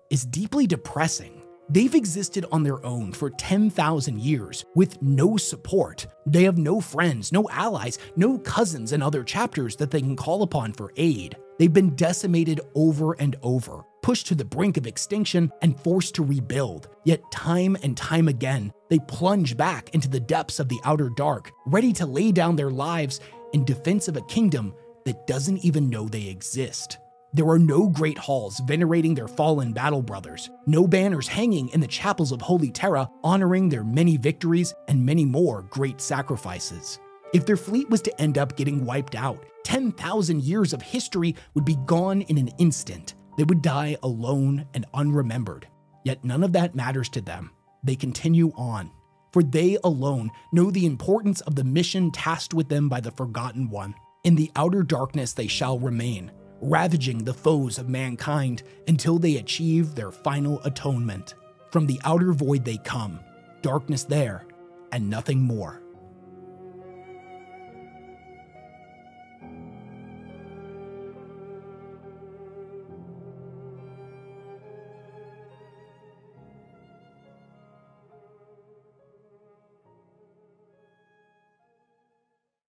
is deeply depressing. They've existed on their own for 10,000 years with no support. They have no friends, no allies, no cousins and other chapters that they can call upon for aid. They've been decimated over and over, pushed to the brink of extinction and forced to rebuild. Yet time and time again, they plunge back into the depths of the outer dark, ready to lay down their lives in defense of a kingdom that doesn't even know they exist. There are no great halls venerating their fallen battle brothers, no banners hanging in the chapels of Holy Terra honoring their many victories and many more great sacrifices. If their fleet was to end up getting wiped out, 10,000 years of history would be gone in an instant. They would die alone and unremembered. Yet none of that matters to them. They continue on, for they alone know the importance of the mission tasked with them by the Forgotten One. In the outer darkness they shall remain, ravaging the foes of mankind until they achieve their final atonement. From the outer void they come, darkness there, and nothing more.